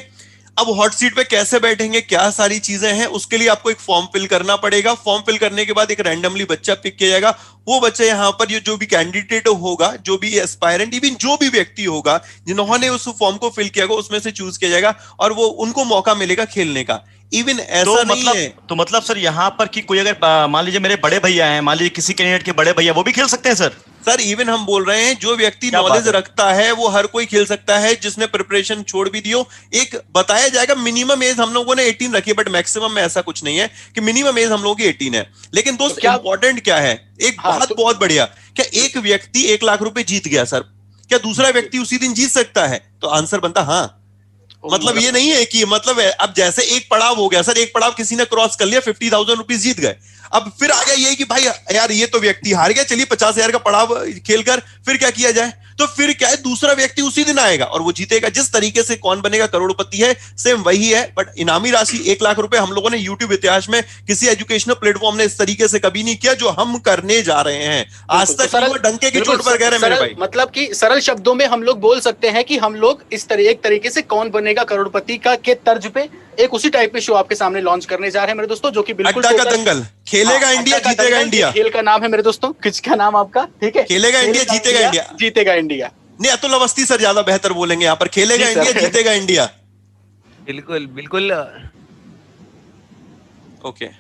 अब हॉट सीट पे कैसे बैठेंगे, क्या सारी चीजें हैं, उसके लिए आपको एक फॉर्म फिल करना पड़ेगा। फॉर्म फिल करने के बाद एक रैंडमली बच्चा पिक किया जाएगा। वो बच्चा यहाँ पर ये जो भी कैंडिडेट होगा, जो भी एस्पायरेंट, इवन जो भी व्यक्ति होगा जिन्होंने उस फॉर्म को फिल किया होगा, उसमें से चूज किया जाएगा और वो उनको मौका मिलेगा खेलने का। इवन ऐसा तो नहीं मतलब, है तो मतलब सर यहाँ पर कि कोई अगर मान लीजिए मेरे बड़े भैया हैं, मान लीजिए किसी कैंडिडेट के बड़े भैया, वो भी खेल सकते हैं सर? सर इवन हम बोल रहे हैं जो व्यक्ति नॉलेज रखता है वो हर कोई खेल सकता है, जिसने प्रिपरेशन छोड़ भी दियो। एक बताया जाएगा मिनिमम एज हम लोगों ने 18 रखी है, बट मैक्सिमम में ऐसा कुछ नहीं है कि मिनिमम एज हम लोगों की 18 है। लेकिन दोस्त इंपॉर्टेंट क्या है, एक बात बहुत बढ़िया, क्या एक व्यक्ति 1 लाख रुपए जीत गया सर, क्या दूसरा व्यक्ति उसी दिन जीत सकता है? तो आंसर बनता हाँ। मतलब ये नहीं है कि मतलब अब जैसे एक पड़ाव हो गया सर, एक पड़ाव किसी ने क्रॉस कर लिया, 50,000 रुपीज जीत गए। अब फिर आ गया ये कि भाई यार ये तो व्यक्ति हार गया, चलिए 50,000 का पड़ाव खेलकर फिर क्या किया जाए, तो फिर क्या है, दूसरा व्यक्ति उसी दिन आएगा और वो जीतेगा। जिस तरीके से कौन बनेगा करोड़पति है, सेम वही है। बट इनामी राशि 1 लाख रुपए हम लोगों ने यूट्यूब इतिहास में किसी एजुकेशनल प्लेटफॉर्म ने इस तरीके से कभी नहीं किया, जो हम करने जा रहे हैं। आज तक डंके की चोट पर कह रहे हैं मेरे भाई। मतलब कि सरल शब्दों में हम लोग बोल सकते हैं कि हम लोग इस एक तरीके से कौन बनेगा करोड़पति का के तर्ज पे एक उसी टाइप के शो आपके सामने लॉन्च करने जा रहे हैं मेरे दोस्तों, जो कि बिल्कुल अड्डा का दंगल, खेलेगा इंडिया जीतेगा इंडिया। खेल का नाम है मेरे दोस्तों, किसका नाम आपका, ठीक है, खेलेगा इंडिया जीतेगा इंडिया, जीतेगा इंडिया। नहीं, अतुल अवस्थी सर ज्यादा बेहतर बोलेंगे यहाँ पर, खेलेगा इंडिया जीतेगा इंडिया। बिल्कुल बिल्कुल ओके,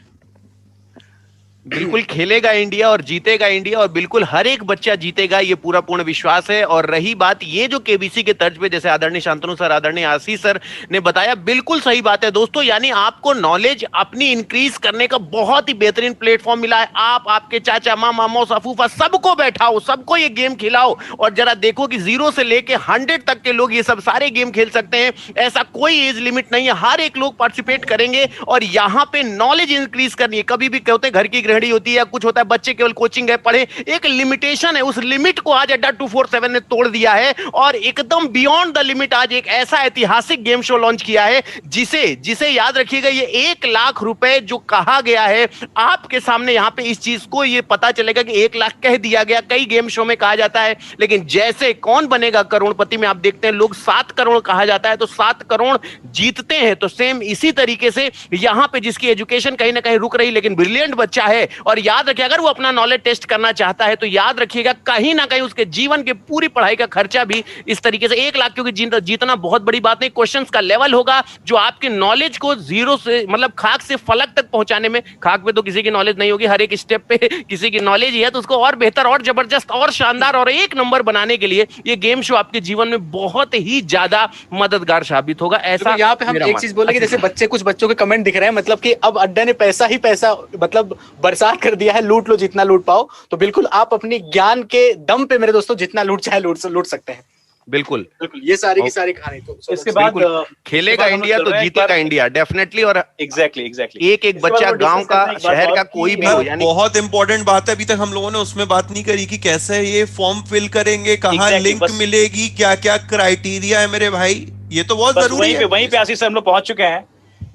बिल्कुल खेलेगा इंडिया और जीतेगा इंडिया, और बिल्कुल हर एक बच्चा जीतेगा, ये पूरा पूर्ण विश्वास है। और रही बात ये जो केबीसी के तर्ज पे जैसे आदरणीय शांतनु सर, आदरणीय आशीष सर ने बताया, बिल्कुल सही बात है दोस्तों। यानी आपको नॉलेज अपनी इंक्रीज करने का बहुत ही बेहतरीन प्लेटफॉर्म मिला है। आप आपके चाचा मामा मौसा फूफा सबको बैठाओ, सबको ये गेम खिलाओ और जरा देखो कि 0 से लेके 100 तक के लोग ये सब सारे गेम खेल सकते हैं। ऐसा कोई एज लिमिट नहीं है, हर एक लोग पार्टिसिपेट करेंगे और यहाँ पे नॉलेज इंक्रीज करनी है। कभी भी कहते हैं घर की गृहिणी होती है या कुछ होता है, बच्चे केवल कोचिंग गए पढ़े, एक लिमिटेशन है, उस लिमिट को आज अड्डा 247 ने तोड़ दिया है और एकदम बियॉन्ड द लिमिट आज एक ऐसा ऐतिहासिक गेम शो लॉन्च किया है जिसे याद रखिएगा, ये 1 लाख रुपए जो कहा गया है आपके सामने, यहां पे इस चीज को ये पता चलेगा कि 1 लाख कह दिया गया। कई गेम शो में कहा जाता है, लेकिन जैसे कौन बनेगा करोड़पति में आप देखते हैं लोग 7 करोड़ कहा जाता है तो 7 करोड़ जीतते हैं। तो सेम इसी तरीके से यहां पे जिसकी एजुकेशन कहीं ना कहीं रुक रही, लेकिन ब्रिलियंट बच्चा है, है। और याद रखिए, अगर वो अपना नॉलेज टेस्ट करना चाहता है तो याद रखिएगा कहीं ना कहीं उसके जीवन के पूरी पढ़ाई का खर्चा भी इस तरीके से 1 लाख, क्योंकि जीतना बहुत बड़ी बात नहीं, क्वेश्चंस का लेवल होगा जो आपके नॉलेज को जीरो से मतलब खाक से फलक तक पहुंचाने में, खाक पे तो किसी की नॉलेज नहीं होगी, हर एक स्टेप पे किसी की नॉलेज ही है, तो उसको और बेहतर और जबरदस्त और शानदार और एक नंबर बनाने के लिए ये गेम शो आपके जीवन में बहुत ही ज्यादा मददगार साबित होगा। ऐसा यहाँ पे हम एक चीज बोलेंगे, जैसे कुछ बच्चों के कमेंट दिख रहे हैं, मतलब कि अब अड्डा ने पैसा ही पैसा मतलब बरसात कर दिया है, लूट लो जितना लूट पाओ। तो बिल्कुल आप अपनी ज्ञान के दम पे मेरे दोस्तों जितना लूट चाहे लूट सकते हैं। बिल्कुल बिल्कुल, ये सारी की सारी कहानी। तो इसके बाद खेलेगा इंडिया तो जीतेगा इंडिया डेफिनेटली। और एग्जैक्टली एक बच्चा गांव का, शहर का कोई भी हो, यानी बहुत इंपॉर्टेंट बात है, अभी तक हम लोगों ने उसमें बात नहीं करी कि कैसे ये फॉर्म फिल करेंगे, कहाँ लिंक मिलेगी, क्या क्या क्राइटेरिया है मेरे भाई, ये तो बहुत जरूरी है। वहीं पे आशीष से हम लोग पहुंच चुके हैं।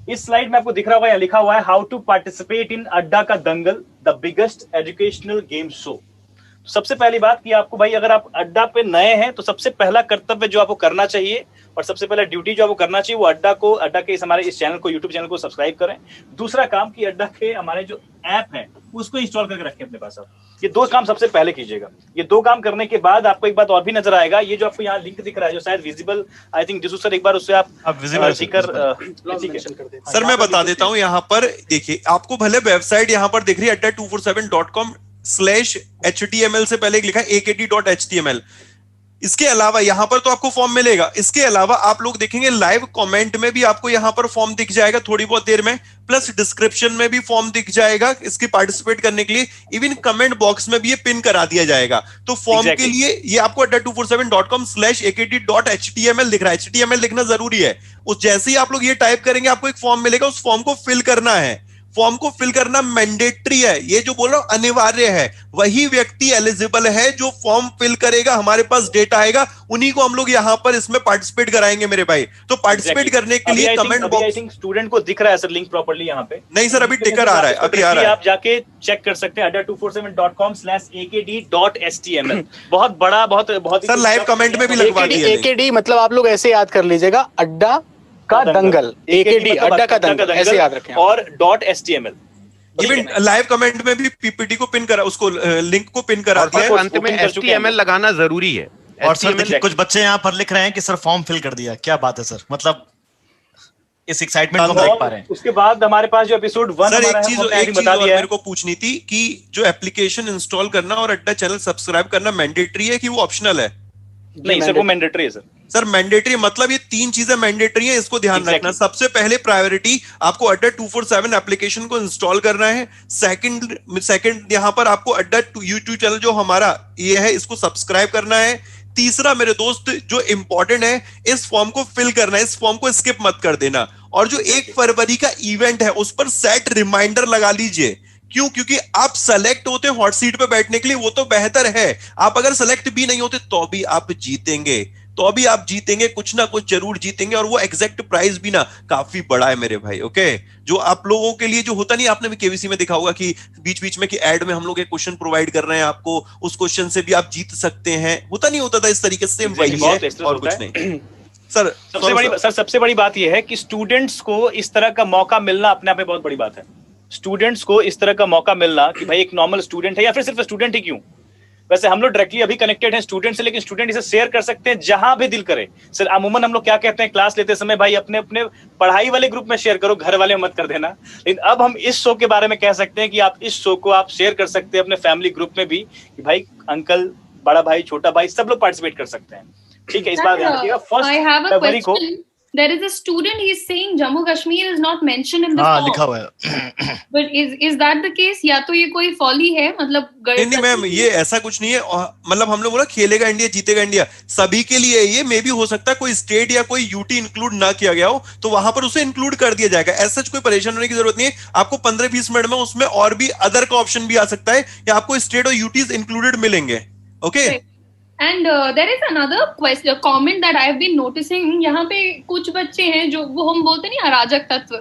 इस स्लाइड में आपको दिख रहा होगा, यहाँ लिखा हुआ है how to participate in Adda का Dangal, the biggest educational game show. सबसे पहली बात कि आपको भाई, अगर आप अड्डा पे नए हैं तो सबसे पहला कर्तव्य जो आपको करना चाहिए और सबसे पहला ड्यूटी जो आपको करना चाहिए वो अड्डा के हमारे इस चैनल को, यूट्यूब चैनल को सब्सक्राइब करें। दूसरा काम कि अड्डा के हमारे जो ऐप है उसको इंस्टॉल करके रखें अपने पास। आप ये 2 काम सबसे पहले कीजिएगा। ये 2 काम करने के बाद आपको एक बात और भी नजर आएगा, ये जो आपको यहाँ लिंक दिख रहा है जो शायद विजिबल, आई थिंक जिसू सर एक बार उससे आप विजिबल सर मैं बता देता हूँ। यहाँ पर देखिए, आपको भले वेबसाइट यहाँ पर दिख रही है adda247.com/html से पहले लिखा है akd.html। इसके अलावा यहाँ पर तो आपको फॉर्म मिलेगा, इसके अलावा आप लोग देखेंगे लाइव कमेंट में भी आपको यहाँ पर फॉर्म दिख जाएगा थोड़ी बहुत देर में, प्लस डिस्क्रिप्शन में भी फॉर्म दिख जाएगा इसकी पार्टिसिपेट करने के लिए। इवन कमेंट बॉक्स में भी ये पिन करा दिया जाएगा। तो फॉर्म के लिए ये आपको adda247.com/akd.html दिख रहा है, HTML लिखना जरूरी है। उस जैसे ही आप लोग ये टाइप करेंगे आपको एक फॉर्म मिलेगा, उस फॉर्म को फिल करना है। फॉर्म को फिल करना मैंडेटरी है, ये जो बोल रहा हूं अनिवार्य है। वही व्यक्ति एलिजिबल है जो फॉर्म फिल करेगा, हमारे पास डेटा आएगा, उन्हीं को हम लोग यहाँ पर इसमें पार्टिसिपेट कराएंगे मेरे भाई। तो पार्टिसिपेट करने के लिए कमेंट बॉक्स, स्टूडेंट को दिख रहा है सर लिंक प्रॉपर्ली यहाँ पे? नहीं सर, अभी टिकर आ रहा है, अभी आ रहा है, आप जाके चेक कर सकते हैं adda247.com/akd.html। बहुत बड़ा, बहुत सर लाइव कमेंट में भी लगवा दिया। AKD मतलब आप लोग ऐसे याद कर लीजिएगा, अड्डा का दंगल, AKD अड्डा का दंगल, ऐसे याद रखें। और .html इवन लाइव कमेंट में भी पीपीटी को पिन करा, उसको लिंक को पिन करा दिया। अंत में HTML लगाना जरूरी है। और सर देखिए, कुछ बच्चे यहाँ पर लिख रहे हैं कि सर फॉर्म फिल कर दिया, क्या बात है सर, मतलब इस एक्साइटमेंट को देख पा रहे हैं। उसके बाद हमारे पास जो एपिसोड 1 सर एक चीज मेरे को पूछनी थी कि जो एप्लीकेशन इंस्टॉल करना और अड्डा चैनल सब्सक्राइब करना मैंडेटरी है कि वो ऑप्शनल है? नहीं सर, वो मैंडेटरी है सर मैंडेटरी मतलब ये 3 चीजें मैंडेटरी हैं, इसको ध्यान रखना। सबसे पहले प्रायोरिटी आपको adda247 एप्लीकेशन को इंस्टॉल करना है। सेकंड यहाँ पर आपको अड्डा यूट्यूब चैनल जो हमारा ये है इसको सब्सक्राइब करना है। तीसरा मेरे दोस्त जो इंपॉर्टेंट है, इस फॉर्म को फिल करना है, इस फॉर्म को स्किप मत कर देना। और जो 1 फरवरी का इवेंट है उस पर सेट रिमाइंडर लगा लीजिए। क्यों? क्योंकि आप सेलेक्ट होते हैं हॉट सीट पे बैठने के लिए, वो तो बेहतर है। आप अगर सेलेक्ट भी नहीं होते तो भी आप जीतेंगे, कुछ ना कुछ जरूर जीतेंगे। और वो एग्जैक्ट प्राइस भी ना काफी बड़ा है मेरे भाई। ओके, जो आप लोगों के लिए जो होता नहीं, आपने भी केवीसी में देखा होगा कि बीच बीच में कि एड में हम लोग एक क्वेश्चन प्रोवाइड कर रहे हैं आपको, उस क्वेश्चन से भी आप जीत सकते हैं। होता नहीं होता था इस तरीके से, वही है और कुछ नहीं। सर सबसे बड़ी बात यह है कि स्टूडेंट्स को इस तरह का मौका मिलना अपने आप में बहुत बड़ी बात है। स्टूडेंट्स को इस तरह का मौका मिलना कि भाई एक नॉर्मल स्टूडेंट है या फिर सिर्फ स्टूडेंट ही क्यों, वैसे हम लोग डायरेक्टली अभी कनेक्टेड हैं स्टूडेंट से, लेकिन स्टूडेंट इसे शेयर कर सकते हैं जहां भी दिल करे। सर अमूमन हम लोग क्या कहते हैं क्लास लेते समय, भाई अपने अपने पढ़ाई वाले ग्रुप में शेयर करो, घर वाले मत कर देना। लेकिन अब हम इस शो के बारे में कह सकते हैं कि आप इस शो को आप शेयर कर सकते हैं अपने फैमिली ग्रुप में भी, कि भाई अंकल, बड़ा भाई, छोटा भाई, सब लोग पार्टिसिपेट कर सकते हैं। ठीक है, इस बात ध्यान रखिएगा। फर्स्ट फरवरी को there is a student, he is saying Jammu Kashmir is not mentioned in the form. लिखा हुआ है। But is that the case? या तो ये कोई फॉली है, मतलब नहीं मैम, ये ऐसा कुछ नहीं है। मतलब हम लोग बोला खेलेगा इंडिया, जीतेगा इंडिया, सभी के लिए ये मे भी हो सकता है कोई स्टेट या कोई यूटी इंक्लूड ना किया गया हो तो वहां पर उसे इंक्लूड कर दिया जाएगा। ऐसा कोई परेशान होने की जरूरत नहीं है। आपको 15-20 मिनट में उसमें और भी अदर का ऑप्शन भी आ सकता है, या आपको स्टेट और यूटीज इंक्लूडेड मिलेंगे। Okay, And there is another question, comment that I have been noticing. यहाँ पे कुछ बच्चे हैं जो वो हम बोलते नहीं अराजक तत्व,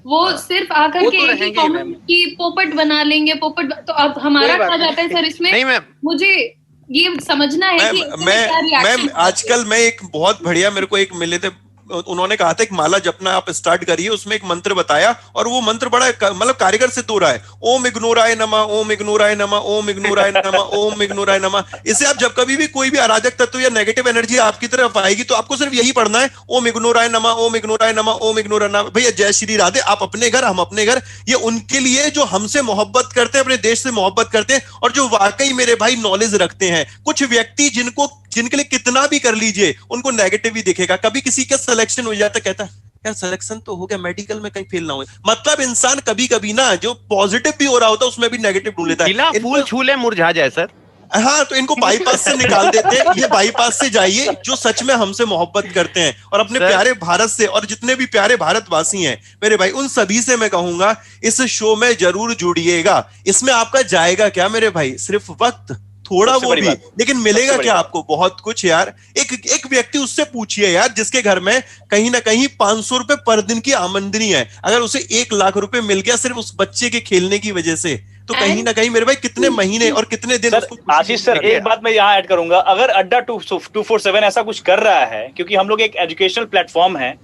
वो सिर्फ आकर के एक ही कमेंट की पोपट बना लेंगे, पोपट। तो अब हमारा क्या जाता है सर इसमें? नहीं मैम, मुझे ये समझना है कि मैम आजकल मैं एक बहुत बढ़िया, मेरे को एक मिले थे उन्होंने कहा था एक माला जपना आप स्टार्ट करिए, उसमें एक मंत्र बताया और वो मंत्र बड़ा मतलब कारीगर सिद्ध हो रहा है। ओम इग्नोराय नमः, ओम इग्नोराय नमः, ओम इग्नोराय नमः, ओम इग्नोराय नमः। इससे आप जब कभी भी कोई भी अराजक तत्व या नेगेटिव एनर्जी आपकी तरफ आएगी तो आपको सिर्फ यही पढ़ना है, ओम इग्नोराय नमः, ओम इग्नोराय नमः, ओम इग्नोराय नमः। भैया जय श्री राधे। आप अपने घर, हम अपने घर, ये उनके लिए जो हमसे मोहब्बत करते हैं, अपने देश से मोहब्बत करते हैं और जो वाकई मेरे भाई नॉलेज रखते हैं। कुछ व्यक्ति जिनके लिए कितना भी कर लीजिए उनको नेगेटिव ही दिखेगा। कभी किसी का सिलेक्शन हो जाता, कहता यार सिलेक्शन तो हो गया, मेडिकल में कहीं फेल ना हो। मतलब इंसान कभी कभी ना जो पॉजिटिव भी हो रहा होता है उसमें भी नेगेटिव ढूंढ लेता है। फूल छूले मुरझा जाए सर। हाँ, तो इनको बाईपास से निकाल देते हैं। ये बाईपास से जाइए जो सच में हमसे मोहब्बत करते हैं और अपने प्यारे भारत से, और जितने भी प्यारे भारतवासी हैं मेरे भाई, उन सभी से मैं कहूंगा इस शो में जरूर जुड़िएगा। इसमें आपका जाएगा क्या मेरे भाई, सिर्फ वक्त, थोड़ा वो भी, लेकिन मिलेगा क्या आपको, बहुत कुछ यार। एक व्यक्ति उससे पूछिए यार जिसके घर में कहीं ना कहीं 500 रुपए पर दिन की आमदनी है, अगर उसे 1 लाख रुपए मिल गया सिर्फ उस बच्चे के खेलने की वजह से, तो कहीं ना कहीं मेरे भाई कितने महीने और कितने दिन। आशीष सर एक बात मैं यहाँ ऐड करूंगा, अगर अड्डा 247 ऐसा कुछ कर रहा है, क्योंकि हम लोग एक एजुकेशनल प्लेटफॉर्म है,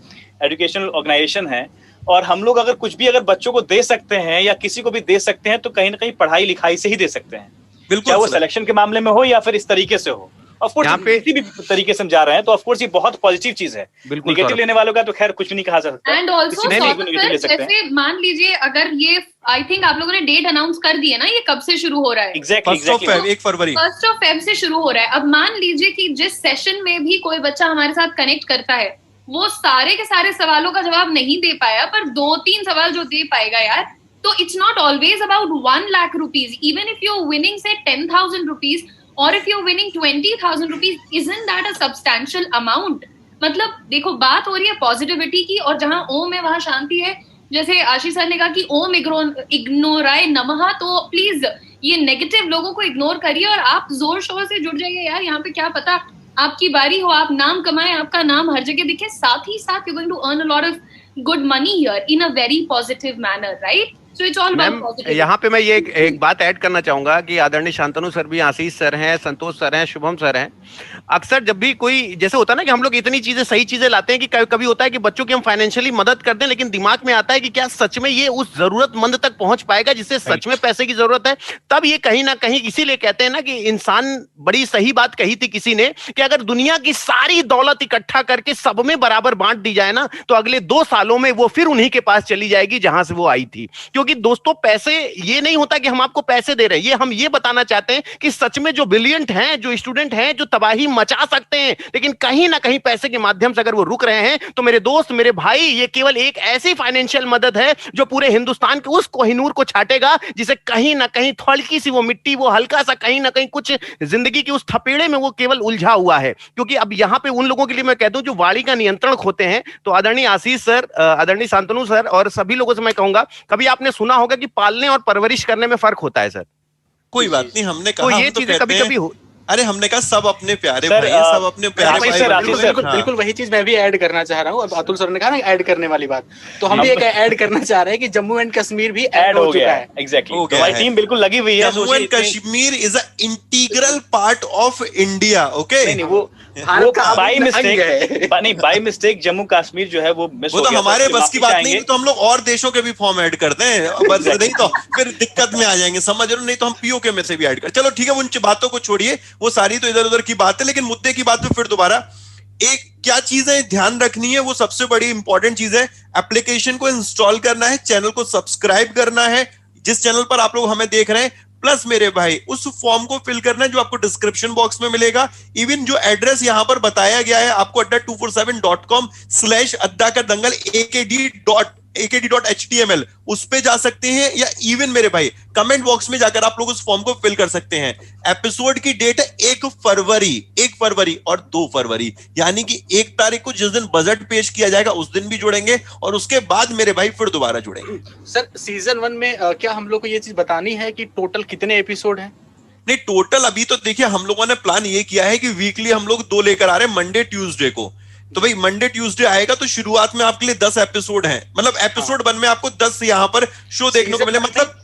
एजुकेशनल ऑर्गेनाइजेशन है, और हम लोग अगर कुछ भी अगर बच्चों को दे सकते हैं या किसी को भी दे सकते हैं तो कहीं ना कहीं पढ़ाई लिखाई से ही दे सकते हैं, चाहे वो सिलेक्शन के मामले में हो या फिर इस तरीके से हो। ऑफ कोर्स किसी भी तरीके से हम जा रहे हैं तो ऑफ कोर्स ये बहुत पॉजिटिव चीज है। नेगेटिव लेने वालों का तो खैर कुछ भी नहीं कहा जा सकता। एंड ऑल्सो जैसे मान लीजिए अगर ये आई थिंक आप लोगों ने डेट अनाउंस कर दी है ना, ये कब से शुरू हो रहा है? एग्जैक्टली 1 फरवरी 1 फेब से शुरू हो रहा है। अब मान लीजिए कि जिस सेशन में भी कोई बच्चा हमारे साथ कनेक्ट करता है वो सारे के सारे सवालों का जवाब नहीं दे पाया, पर 2-3 सवाल जो दे पाएगा यार, तो it's not always about 1 lakh rupees. Even if you are winning से 10,000 रुपीज और if you are winning 20,000 rupees, isn't that a substantial amount? मतलब देखो बात हो रही है पॉजिटिविटी की, और जहां ओम है वहां शांति है। जैसे आशीष सर ने कहा कि ओम इग्नोराय नमः, तो प्लीज ये नेगेटिव लोगों को इग्नोर करिए और आप जोर शोर से जुड़ जाइए यार। यहाँ पे क्या पता आपकी बारी हो, आप नाम कमाएं, आपका नाम हर जगह दिखे, साथ ही साथ you going to earn a lot of good money here in a very positive manner, right? So it's all about positive. यहाँ पे मैं ये एक बात ऐड करना चाहूंगा कि आदरणीय शांतनु सर भी, आशीष सर हैं, संतोष सर हैं, शुभम सर हैं। अक्सर जब भी कोई जैसे होता है ना कि हम लोग इतनी चीजें सही चीजें लाते हैं कि कभी होता है कि बच्चों की हम फाइनेंशियली मदद कर दें, लेकिन दिमाग में आता है कि क्या सच में ये उस जरूरतमंद तक पहुंच पाएगा जिससे सच में पैसे की जरूरत है। तब ये कहीं ना कहीं इसीलिए कहते हैं ना कि इंसान, बड़ी सही बात कही थी किसी ने कि अगर दुनिया की सारी दौलत इकट्ठा करके सब में बराबर बांट दी जाए ना, तो अगले 2 सालों में वो फिर उन्हीं के पास चली जाएगी जहां से वो आई थी। क्योंकि दोस्तों पैसे, ये नहीं होता कि हम आपको पैसे दे रहे हैं, ये हम ये बताना चाहते हैं कि सच में जो ब्रिलियंट हैं, जो स्टूडेंट हैं, जो तबाही मचा सकते हैं, लेकिन कहीं ना कहीं पैसे के माध्यम से अगर वो रुक रहे हैं, तो मेरे दोस्त, मेरे भाई, ये केवल एक ऐसी फाइनेंशियल मदद है जो पूरे हिंदुस्तान के उस कोहिनूर को छाटेगा जिसे कहीं ना कहीं थोड़ी सी वो मिट्टी, वो हल्का सा कहीं ना कहीं कुछ जिंदगी की उस थपेड़े में वो केवल उलझा हुआ है। क्योंकि अब यहाँ पे उन लोगों के लिए मैं कह दूं जो वाणी का नियंत्रण खोते हैं, तो आदरणीय आशीष सर, आदरणीय शांतनु सर और सभी लोगों से मैं कहूंगा, कभी आपने सुना होगा कि पालने और परवरिश करने में फर्क होता है सर? कोई बात नहीं, हमने कहा तो ये चीजें कभी कभी हो, अरे हमने कहा सब अपने प्यारे भाई, सब अपने प्यारे भाई। बिल्कुल वही चीज मैं भी ऐड करना चाह रहा हूँ। अब अतुल सर ने कहा ना ऐड करने वाली बात, तो हम भी एक ऐड करना चाह रहे हैं कि जम्मू एंड कश्मीर भी ऐड हो चुका है। एग्जैक्टली, हमारी टीम बिल्कुल लगी हुई है। Jammu and Kashmir is a integral part of India. Okay, नहीं वो बाय मिस्टेक जम्मू कश्मीर जो है वो मिस हो गया। तो हमारे बस की बात नहीं, तो हम लोग और देशों के भी फॉर्म ऐड करते हैं, बस नहीं तो फिर दिक्कत में आ जाएंगे, समझ रहे हो? नहीं तो हम पीओके में से भी ऐड कर। चलो ठीक है, उन बातों को छोड़िए, वो सारी तो इधर उधर की बात है, लेकिन मुद्दे की बात पे फिर दोबारा एक क्या चीजें ध्यान रखनी है, वो सबसे बड़ी इंपॉर्टेंट चीज है, एप्लीकेशन को इंस्टॉल करना है, चैनल को सब्सक्राइब करना है जिस चैनल पर आप लोग हमें देख रहे हैं, प्लस मेरे भाई उस फॉर्म को फिल करना है जो आपको डिस्क्रिप्शन बॉक्स में मिलेगा। इवन जो एड्रेस यहां पर बताया गया है आपको, adda247.com/adda का दंगल akd.html उस पे जा सकते हैं, या इवन मेरे भाई कमेंट बॉक्स में जाकर आप लोग उस फॉर्म को फिल कर सकते हैं। एपिसोड की डेट है 1 फरवरी और 2 फरवरी, यानी कि 1 तारीख को जिस दिन बजट पेश किया जाएगा उस दिन भी जुड़ेंगे, और उसके बाद मेरे भाई फिर दोबारा जुड़ेंगे। सर सीजन 1 में क्या हम लोग को ये चीज बतानी है कि टोटल कितने एपिसोड हैं? नहीं, टोटल अभी तो देखिए हम लोगों ने प्लान ये किया है कि वीकली हम लोग 2 लेकर आ रहे हैं, मंडे ट्यूसडे को। तो भाई मंडे ट्यूसडे आएगा तो शुरुआत में आपके लिए 10 एपिसोड हैं, मतलब एपिसोड 1 में आपको 10 यहाँ पर शो देखने को मिले, मतलब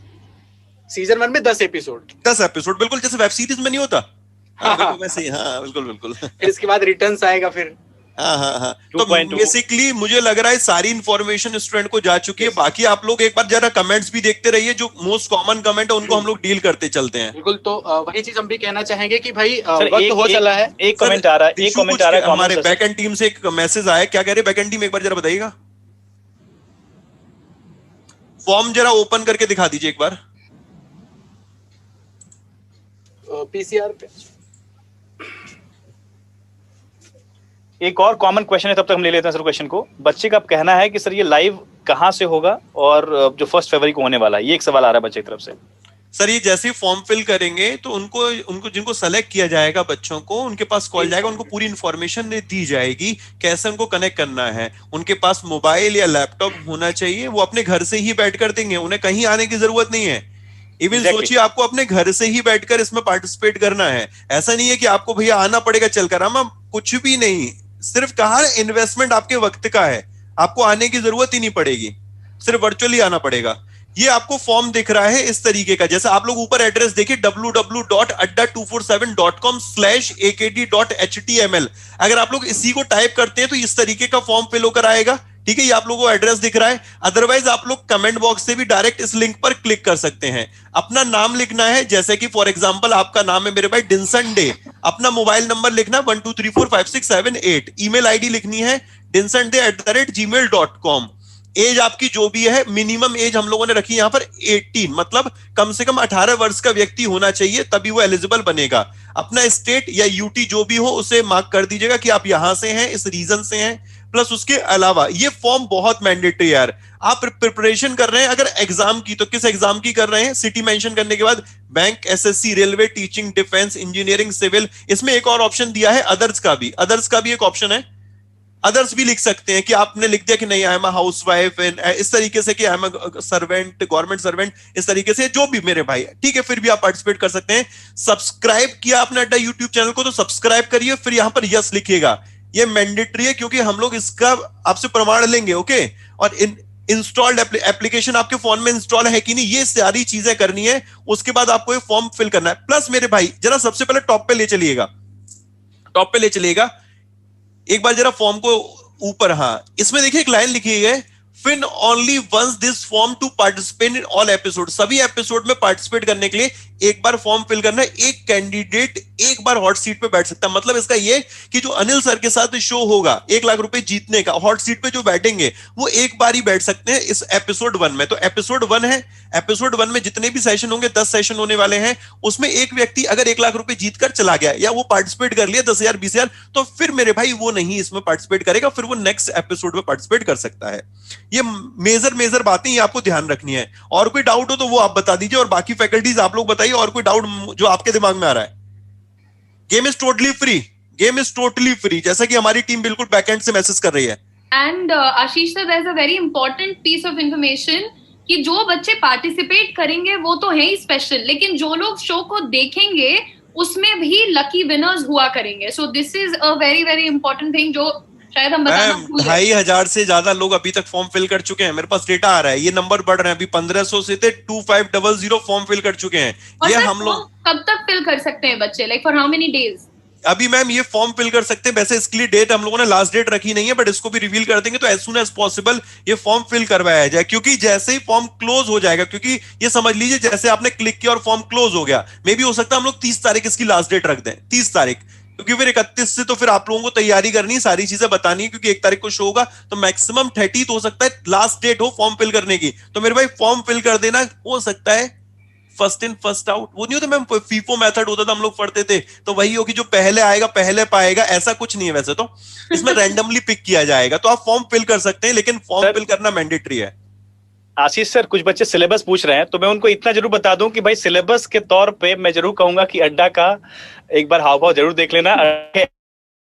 सीजन 1 में 10 एपिसोड, बिल्कुल जैसे वेब सीरीज में नहीं होता। हाँ, वैसे ही, हाँ बिल्कुल। इसके बाद रिटर्न्स आएगा फिर। हाँ। तो बेसिकली मुझे लग रहा है सारी इंफॉर्मेशन स्टूडेंट को जा चुकी है। बाकी आप लोग एक बार जरा कमेंट्स भी देखते रहिए, जो मोस्ट कॉमन कमेंट है उनको हम लोग डील करते चलते हैं। बिल्कुल, तो वही चीज हम भी कहना चाहेंगे कि भाई वक्त हो चला है। एक कमेंट आ रहा है हमारे बैक एंड टीम से, एक मैसेज आया, क्या कह रहे बैक एंड टीम, एक बार जरा बताइएगा। फॉर्म जरा ओपन करके दिखा दीजिए एक बार पीसीआर पे। एक और कॉमन क्वेश्चन है, तब तक हम ले लेते हैं सर क्वेश्चन को। बच्चे का कहना है कि सर ये लाइव कहाँ से होगा और जो 1 फरवरी को होने वाला है, ये एक सवाल आ रहा है बच्चे की तरफ से। सर ये जैसे ही फॉर्म फिल करेंगे तो उनको जिनको सेलेक्ट किया जाएगा बच्चों को, उनके पास कॉल जाएगा, उनको पूरी इंफॉर्मेशन दी जाएगी कैसे उनको कनेक्ट करना है। उनके पास मोबाइल या लैपटॉप होना चाहिए, वो अपने घर से ही बैठकर देंगे, उन्हें कहीं आने की जरूरत नहीं है। इवन सोचिए आपको अपने घर से ही बैठकर इसमें पार्टिसिपेट करना है, ऐसा नहीं है कि आपको भैया आना पड़ेगा चलकर। हम कुछ भी नहीं, सिर्फ कहा इन्वेस्टमेंट आपके वक्त का है, आपको आने की जरूरत ही नहीं पड़ेगी, सिर्फ वर्चुअली आना पड़ेगा। ये आपको फॉर्म दिख रहा है इस तरीके का, जैसे आप लोग ऊपर एड्रेस देखिए www.adda247.com/akd.html। अगर आप लोग इसी को टाइप करते हैं तो इस तरीके का फॉर्म फिल होकर आएगा। ठीक है, ये आप लोगों को एड्रेस दिख रहा है। अदरवाइज आप लोग कमेंट बॉक्स से भी डायरेक्ट इस लिंक पर क्लिक कर सकते हैं। अपना नाम लिखना है, जैसे कि फॉर एग्जांपल आपका नाम है मेरे भाई डिंसन डे। अपना मोबाइल नंबर लिखना 12345678। ईमेल आईडी लिखनी है dinsunday@gmail.com। एज आपकी जो भी है, मिनिमम एज हम लोगों ने रखी यहां पर 18, मतलब कम से कम 18 वर्ष का व्यक्ति होना चाहिए, तभी वो एलिजिबल बनेगा। अपना स्टेट या यूटी जो भी हो उसे मार्क कर दीजिएगा कि आप यहां से हैं, इस रीजन से हैं। प्लस उसके अलावा ये फॉर्म बहुत मैंडेटरी यार। आप प्रिपरेशन कर रहे हैं अगर एग्जाम की, तो किस एग्जाम की कर रहे हैं, सिटी मेंशन करने के बाद bank, SSC, railway, teaching, defence, engineering, civil. इसमें एक और ऑप्शन दिया है अदर्स का भी, अदर्स का भी एक ऑप्शन है। अदर्स भी लिख सकते हैं कि आपने लिख दिया कि नहीं आई एम अ हाउसवाइफ, इस तरीके से कि I am a servant, government servant, इस तरीके से जो भी मेरे भाई, ठीक है, फिर भी आप पार्टिसिपेट कर सकते हैं। सब्सक्राइब किया आपने अड्डा यूट्यूब चैनल को तो सब्सक्राइब करिए, फिर यहां पर यस लिखिएगा। ये मैंडेटरी है क्योंकि हम लोग इसका आपसे प्रमाण लेंगे। ओके, और इंस्टॉल्ड एप्लीकेशन आपके फोन में इंस्टॉल है कि नहीं, ये सारी चीजें करनी है। उसके बाद आपको ये फॉर्म फिल करना है। प्लस मेरे भाई जरा सबसे पहले टॉप पे ले चलिएगा, टॉप पे ले चलिएगा एक बार जरा फॉर्म को ऊपर। हाँ, इसमें देखिए एक लाइन लिखी है, fill only once this form to participate in all episode. सभी एपिसोड में पार्टिसिपेट करने के लिए एक बार फॉर्म फिल करना है। एक कैंडिडेट एक बार हॉट सीट पे बैठ सकता है। मतलब इसका ये कि जो अनिल सर के साथ शो होगा 1 लाख रुपए जीतने का, हॉट सीट पे जो बैठेंगे वो एक बार ही बैठ सकते हैं इस एपिसोड 1 में। तो एपिसोड 1 है, एपिसोड 1 में जितने भी सेशन होंगे 10 सेशन होने वाले हैं। उसमें एक व्यक्ति अगर 1 लाख रुपए जीत कर चला गया या वो पार्टिसिपेट कर लिया 10,000 20,000, तो फिर मेरे भाई वो नहीं इसमें पार्टिसिपेट करेगा, फिर वो नेक्स्ट एपिसोड में पार्टिसिपेट कर सकता है। ये मेजर बातें ये आपको ध्यान रखनी है। और कोई डाउट हो तो वो आप बता दीजिए, और बाकी फैकल्टीज आप लोग बताइए और कोई डाउट जो आपके दिमाग में आ रहा है। Game is totally free, game is totally free, जैसा कि हमारी टीम बिल्कुल बैकएंड से मैसेज कर रही है। And Ashish sir, there is a very important piece of information कि जो बच्चे पार्टिसिपेट करेंगे वो तो है ही स्पेशल, लेकिन जो लोग शो को देखेंगे उसमें भी लकी विनर्स हुआ करेंगे। So this is a very very important thing जो शायद हम बताना भूल गए। 2,500 से ज्यादा लोग अभी तक फॉर्म फिल कर चुके हैं। मेरे पास डेटा आ रहा है, ये नंबर बढ़ रहे हैं। अभी 1500 से थे 2500 फॉर्म फिल कर चुके हैं। ये हम लोग कब तक फिल कर सकते हैं बच्चे, like for how many days? अभी मैम ये फॉर्म फिल कर सकते हैं। वैसे इसके लिए डेट हम लोगों ने लास्ट डेट रखी नहीं है, बट इसको भी रिवील कर देंगे तो एज सुन एज पॉसिबल ये फॉर्म फिल करवाया जाए, क्योंकि जैसे ही फॉर्म क्लोज हो जाएगा, क्योंकि ये समझ लीजिए जैसे आपने क्लिक किया और फॉर्म क्लोज हो गया, मे बी हो सकता है हम लोग 30 तारीख इसकी लास्ट डेट रख दें, 30 तारीख, क्योंकि फिर 31 से तो फिर आप लोगों को तैयारी करनी, सारी चीजें बतानी है, क्योंकि 1 तारीख को शो होगा तो मैक्सिमम 30 हो सकता है लास्ट डेट हो फॉर्म फिल करने की। तो मेरे भाई फॉर्म फिल कर देना। हो सकता है फर्स्ट इन फर्स्ट आउट, वो नहीं होता मैम, फीफो मेथड होता था हम लोग पढ़ते थे, तो वही हो कि जो पहले आएगा पहले पाएगा, ऐसा कुछ नहीं है। वैसे तो इसमें रैंडमली पिक किया जाएगा, तो आप फॉर्म फिल कर सकते हैं, लेकिन फॉर्म फिल करना मैंडेटरी है। आशीष सर, कुछ बच्चे सिलेबस पूछ रहे हैं, तो मैं उनको इतना जरूर बता दूं कि भाई सिलेबस के तौर पे मैं जरूर कहूंगा कि अड्डा का एक बार हाव भाव जरूर देख लेना,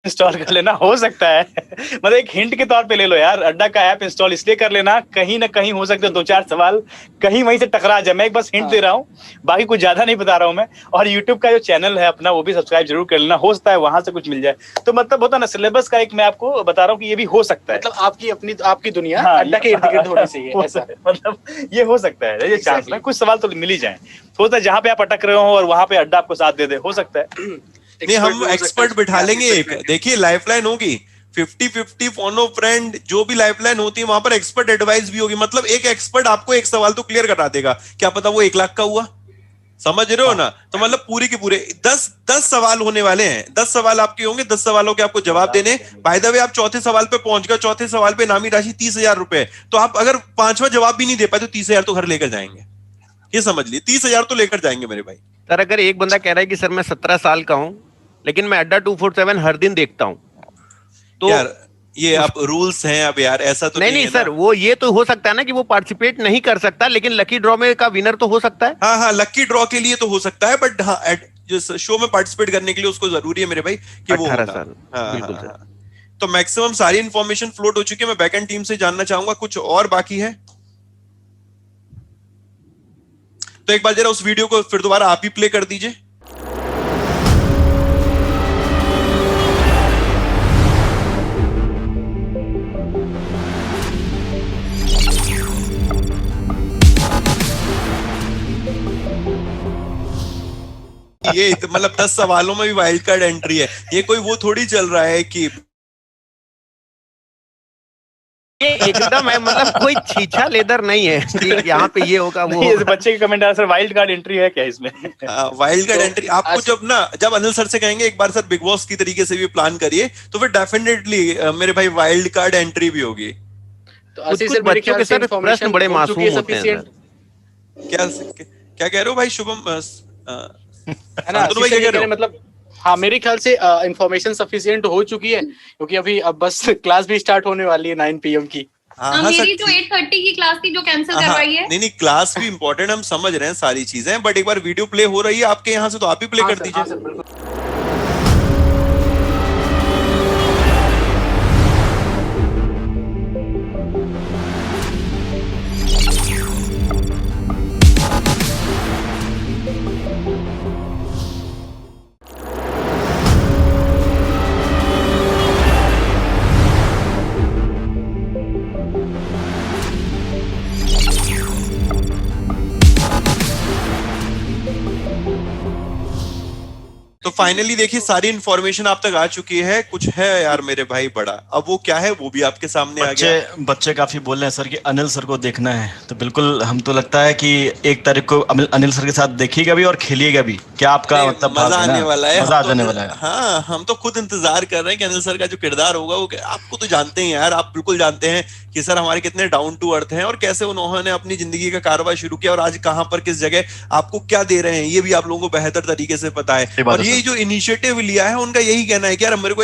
इंस्टॉल कर लेना। हो सकता है मतलब एक हिंट के तौर पे ले लो यार, अड्डा का ऐप इंस्टॉल इसलिए कर लेना, कहीं ना कहीं हो सकते हैं 2-4 सवाल कहीं वहीं से टकरा जाए। मैं एक बस हिंट दे रहा हूँ, बाकी कुछ ज्यादा नहीं बता रहा हूँ मैं। और यूट्यूब का जो चैनल है अपना वो भी सब्सक्राइब जरूर कर लेना, हो सकता है वहां से कुछ मिल जाए। तो मतलब होता ना, सिलेबस का एक मैं आपको बता रहा हूँ कि ये भी हो सकता है, मतलब आपकी दुनिया अड्डा के इर्द गिर्द होनी चाहिए, ऐसा मतलब ये हो सकता है, ये चांस में कुछ सवाल तो मिल ही जाए। हो सकता है जहाँ पे आप अटक रहे हो और वहां पे अड्डा आपको साथ दे दे, हो सकता है। नहीं, हम एक्सपर्ट बिठा लेंगे एक, देखिए लाइफलाइन होगी, 50-50 फोन ऑफ फ्रेंड जो भी लाइफलाइन होती है वहां पर एक्सपर्ट एडवाइस भी होगी। मतलब एक एक्सपर्ट आपको एक सवाल तो क्लियर करा देगा, क्या पता वो 1 लाख का हुआ, समझ रहे हो ना। तो मतलब पूरे के पूरे 10 सवाल होने वाले हैं, 10 सवाल आपके होंगे, 10 सवालों के आपको जवाब देने। बाय द वे आप चौथे सवाल पे पहुंच गए, चौथे सवाल पे इनामी राशि 30,000 रुपए। तो आप अगर 5वां जवाब भी नहीं दे पाए तो 30,000 तो घर लेकर जाएंगे, ये समझ लिए, 30,000 तो लेकर जाएंगे मेरे भाई। सर अगर एक बंदा कह रहा है कि सर मैं 17 साल का हूं लेकिन मैं अड्डा 247 हर दिन देखता हूं, तो यार ये आप रूल्स हैं अब यार, ऐसा तो नहीं सर, वो ये तो हो सकता है ना कि वो पार्टिसिपेट नहीं कर सकता, लेकिन लकी ड्रॉ में का विनर तो हो सकता है। हाँ, लकी ड्रॉ के लिए तो हो सकता है, बट हाँ जो शो में पार्टिसिपेट करने के लिए उसको जरूरी है मेरे भाई कि वो 18 साल। बिल्कुल हाँ, सर। तो मैक्सिमम सारी इंफॉर्मेशन फ्लोट हो चुकी है। मैं बैकएंड टीम से जानना चाहूंगा कुछ और बाकी है तो एक बार जरा उस वीडियो को फिर दोबारा आप ही प्ले कर दीजिए। ये मतलब 10 सवालों में भी वाइल्ड कार्ड एंट्री है, ये कोई वो थोड़ी चल रहा है कि ये एकदम है, मतलब कोई छीछा लेदर नहीं है कि यहाँ पे ये होगा वो होगा। बच्चे के कमेंट आ सर वाइल्ड कार्ड एंट्री है क्या इसमें? वाइल्ड कार्ड एंट्री आपको जब अनिल सर से कहेंगे एक बार सर बिग बॉस की तरीके से भी प्लान करिए तो फिर डेफिनेटली मेरे भाई वाइल्ड कार्ड एंट्री भी होगी। तो कुछ बच्चों के सर प्रश्न बड़े मासूम होते हैं सर। क्या कह रहे हो भाई शुभम? है ना, मतलब हाँ मेरे ख्याल से इंफॉर्मेशन सफिशिएंट हो चुकी है, क्योंकि अभी अब बस क्लास भी स्टार्ट होने वाली है 9 PM की। मेरी जो 8:30 की क्लास थी जो कैंसिल करवाई है। नहीं क्लास भी इंपॉर्टेंट, हम समझ रहे हैं सारी चीजें, बट एक बार वीडियो प्ले हो रही है आपके यहाँ से तो आप ही प्ले कर दीजिए। तो फाइनली देखिए सारी इंफॉर्मेशन आप तक आ चुकी है। कुछ है यार मेरे भाई बड़ा, अब वो क्या है वो भी आपके सामने आ गया। बच्चे काफी बोल रहे हैं सर कि अनिल सर को देखना है, तो बिल्कुल हम तो लगता है कि 1 तारीख को अनिल सर के साथ देखिएगा भी और खेलिएगा भी। क्या आपका मतलब मजा आने वाला है, मजा आने वाला है। हाँ हम तो खुद इंतजार कर रहे हैं कि अनिल सर का जो किरदार होगा वो, आपको तो जानते हैं यार, आप बिल्कुल जानते हैं कि सर हमारे कितने डाउन टू अर्थ हैं और कैसे उन्होंने अपनी जिंदगी का कारोबार शुरू किया और आज कहां पर किस जगह आपको क्या दे रहे हैं ये भी आप लोगों को बेहतर तरीके से पता है। और ये जो इनिशिएटिव लिया है उनका यही कहना है कि यार मेरे को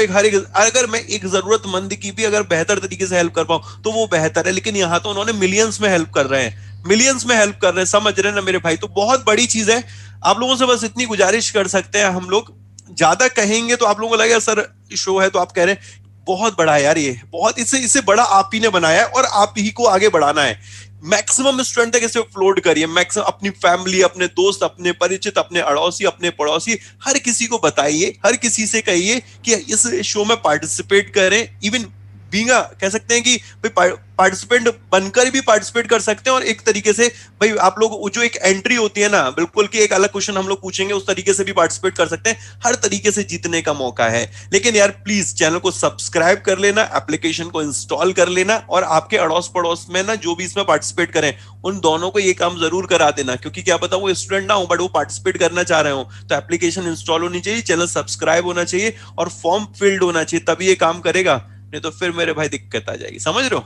अगर मैं एक जरूरतमंद की भी अगर बेहतर तरीके से हेल्प कर पाऊं तो वो बेहतर है। लेकिन यहाँ तो उन्होंने मिलियंस में हेल्प कर रहे हैं, मिलियंस में हेल्प कर रहे हैं, समझ रहे हैं ना मेरे भाई। तो बहुत बड़ी चीज है। आप लोगों से बस इतनी गुजारिश कर सकते हैं हम लोग, ज्यादा कहेंगे तो आप लोगों को लगेगा सर शो है तो आप कह रहे हैं, बहुत बड़ा है यार ये, बहुत इससे बड़ा आप ही ने बनाया है और आप ही को आगे बढ़ाना है। मैक्सिमम स्टूडेंट तक इसे अपलोड करिए, मैक्सिमम अपनी फैमिली, अपने दोस्त, अपने परिचित, अपने अड़ोसी, अपने पड़ोसी, हर किसी को बताइए, हर किसी से कहिए कि इस शो में पार्टिसिपेट करें। इवन बींगा कह सकते हैं कि भाई पार्टिसिपेंट बनकर भी पार्टिसिपेट कर सकते हैं। और एक तरीके से भाई आप लोग जो एक एंट्री होती है ना बिल्कुल कि एक अलग क्वेश्चन हम लोग पूछेंगे उस तरीके से भी पार्टिसिपेट कर सकते हैं। हर तरीके से जीतने का मौका है। लेकिन यार प्लीज चैनल को सब्सक्राइब कर लेना, एप्लीकेशन को इंस्टॉल कर लेना और आपके अड़ोस पड़ोस में ना जो भी इसमें पार्टिसिपेट करें उन दोनों को ये काम जरूर करा देना, क्योंकि क्या पता वो स्टूडेंट ना हो बट वो पार्टिसिपेट करना चाह रहे हो। तो एप्लीकेशन इंस्टॉल होनी चाहिए, चैनल सब्सक्राइब होना चाहिए और फॉर्म फिल्ड होना चाहिए, तभी ये काम करेगा, नहीं तो फिर मेरे भाई दिक्कत आ जाएगी। समझ रहे हो?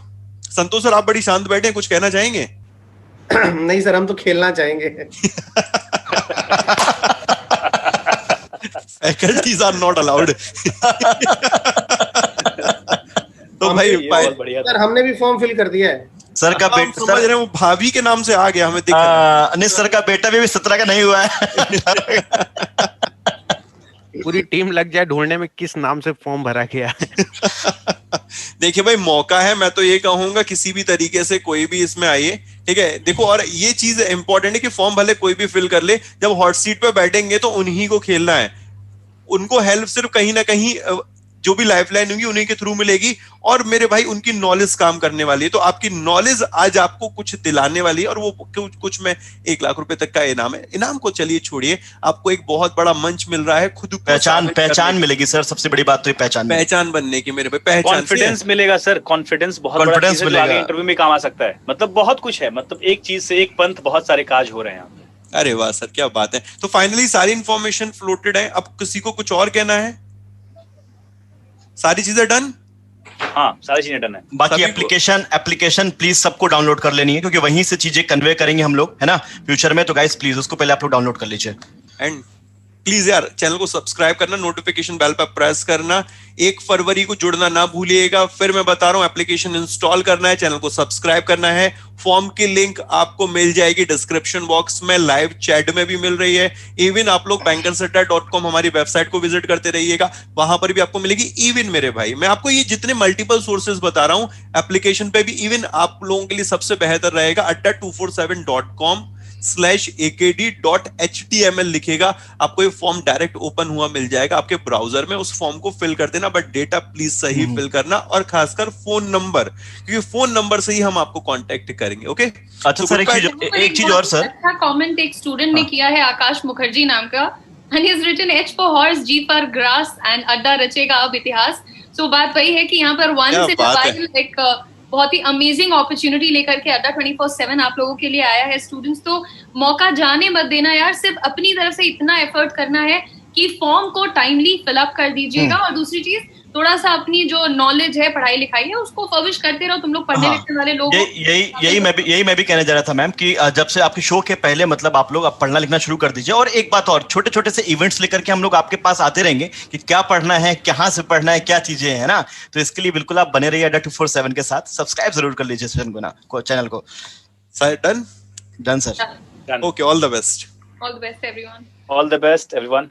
संतोष सर आप बड़ी शांत बैठे हैं, कुछ कहना चाहेंगे? नहीं सर, हम तो खेलना चाहेंगे। Faculties are not allowed. तो भाई सर हमने भी फॉर्म फिल कर दिया है। सर का बेटा समझ रहे हैं, वो भाभी के नाम से आ गया, हमें दिख रहा है। अनिल सर का बेटा भी 17 का नहीं हुआ है। पूरी टीम लग जाए ढूंढने में किस नाम से फॉर्म भरा गया है। देखिए भाई मौका है, मैं तो ये कहूंगा किसी भी तरीके से कोई भी इसमें आइए, ठीक है। देखो और ये चीज इंपॉर्टेंट है कि फॉर्म भले कोई भी फिल कर ले, जब हॉट सीट पे बैठेंगे तो उन्हीं को खेलना है। उनको हेल्प सिर्फ कहीं ना कहीं जो भी लाइफलाइन होगी उन्हीं के थ्रू मिलेगी, और मेरे भाई उनकी नॉलेज काम करने वाली है। तो आपकी नॉलेज आज आपको कुछ दिलाने वाली है, और वो कुछ में 1 लाख रुपए तक का इनाम है। इनाम को चलिए छोड़िए, आपको एक बहुत बड़ा मंच मिल रहा है, खुद पहचान मिलेगी सर। सबसे बड़ी बात तो ये पहचान बनने की मेरे भाई, पहचान, कॉन्फिडेंस मिलेगा सर। कॉन्फिडेंस बहुत बड़ा चीज है, आगे इंटरव्यू में काम आ सकता है। मतलब बहुत कुछ है, मतलब एक चीज से एक पंथ बहुत सारे काज हो रहे हैं। अरे वाह सर, क्या बात है। तो फाइनली सारी इंफॉर्मेशन फ्लोटेड है। अब किसी को कुछ और कहना है? सारी चीजें डन? हाँ, सारी चीजें डन है। बाकी एप्लीकेशन प्लीज सबको डाउनलोड कर लेनी है, क्योंकि वहीं से चीजें कन्वे करेंगे हम लोग, है ना, फ्यूचर में। तो गाइस प्लीज उसको पहले आप लोग डाउनलोड कर लीजिए। एंड प्लीज यार चैनल को सब्सक्राइब करना, नोटिफिकेशन बेल पर प्रेस करना। 1 फरवरी को जुड़ना ना भूलिएगा। फिर मैं बता रहा हूं, एप्लीकेशन इंस्टॉल करना है, चैनल को सब्सक्राइब करना है। फॉर्म की लिंक आपको मिल जाएगी डिस्क्रिप्शन बॉक्स में, लाइव चैट में भी मिल रही है। इवन आप लोग bankersetta.com हमारी वेबसाइट को विजिट करते रहिएगा, वहां पर भी आपको मिलेगी। इवन मेरे भाई, मैं आपको ये जितने मल्टीपल सोर्सेज बता रहा हूं एप्लीकेशन पे भी, इवन आप लोगों के लिए सबसे बेहतर रहेगा adda247.com/akd.html लिखेगा, आपको ये फॉर्म डायरेक्ट ओपन हुआ मिल जाएगा आपके ब्राउजर में। उस फॉर्म को फिल कर देना, बट डेटा प्लीज सही फिल करना, और खासकर फोन नंबर, क्योंकि फोन नंबर से ही हम आपको कांटेक्ट करेंगे। ओके, अच्छा सर, एक चीज और सर, अच्छा कमेंट एक स्टूडेंट ने किया है, आकाश मुखर्जी नाम का, and he has written H for horse, G for grass and अड्डा रचेगा अब इतिहास। सो बात वही है कि यहाँ पर once in a while एक बहुत ही अमेजिंग अपॉर्चुनिटी लेकर के अड्डा 24/7 आप लोगों के लिए आया है। स्टूडेंट्स, तो मौका जाने मत देना यार, सिर्फ अपनी तरफ से इतना एफर्ट करना है कि फॉर्म को टाइमली फिलअप कर दीजिएगा, और दूसरी चीज थोड़ा सा अपनी जो नॉलेज है, पढ़ाई लिखाई है, उसको फर्विश करते रहो। तुम लोग पढ़ने लिखने वाले लोग, यही मैं भी कहने जा रहा था मैम, कि जब से आपके शो के पहले मतलब आप लोग अब पढ़ना लिखना शुरू कर दीजिए। और एक बात और, छोटे छोटे से इवेंट्स लेकर के हम लोग आपके पास आते रहेंगे कि क्या पढ़ना है, कहाँ से पढ़ना है, क्या चीजें है ना। तो इसके लिए बिल्कुल आप बने रहिए अड्डा 247 के साथ। सब्सक्राइब जरूर कर लीजिए चैनल को। Sir done sir. Okay, all the best everyone. All the best everyone.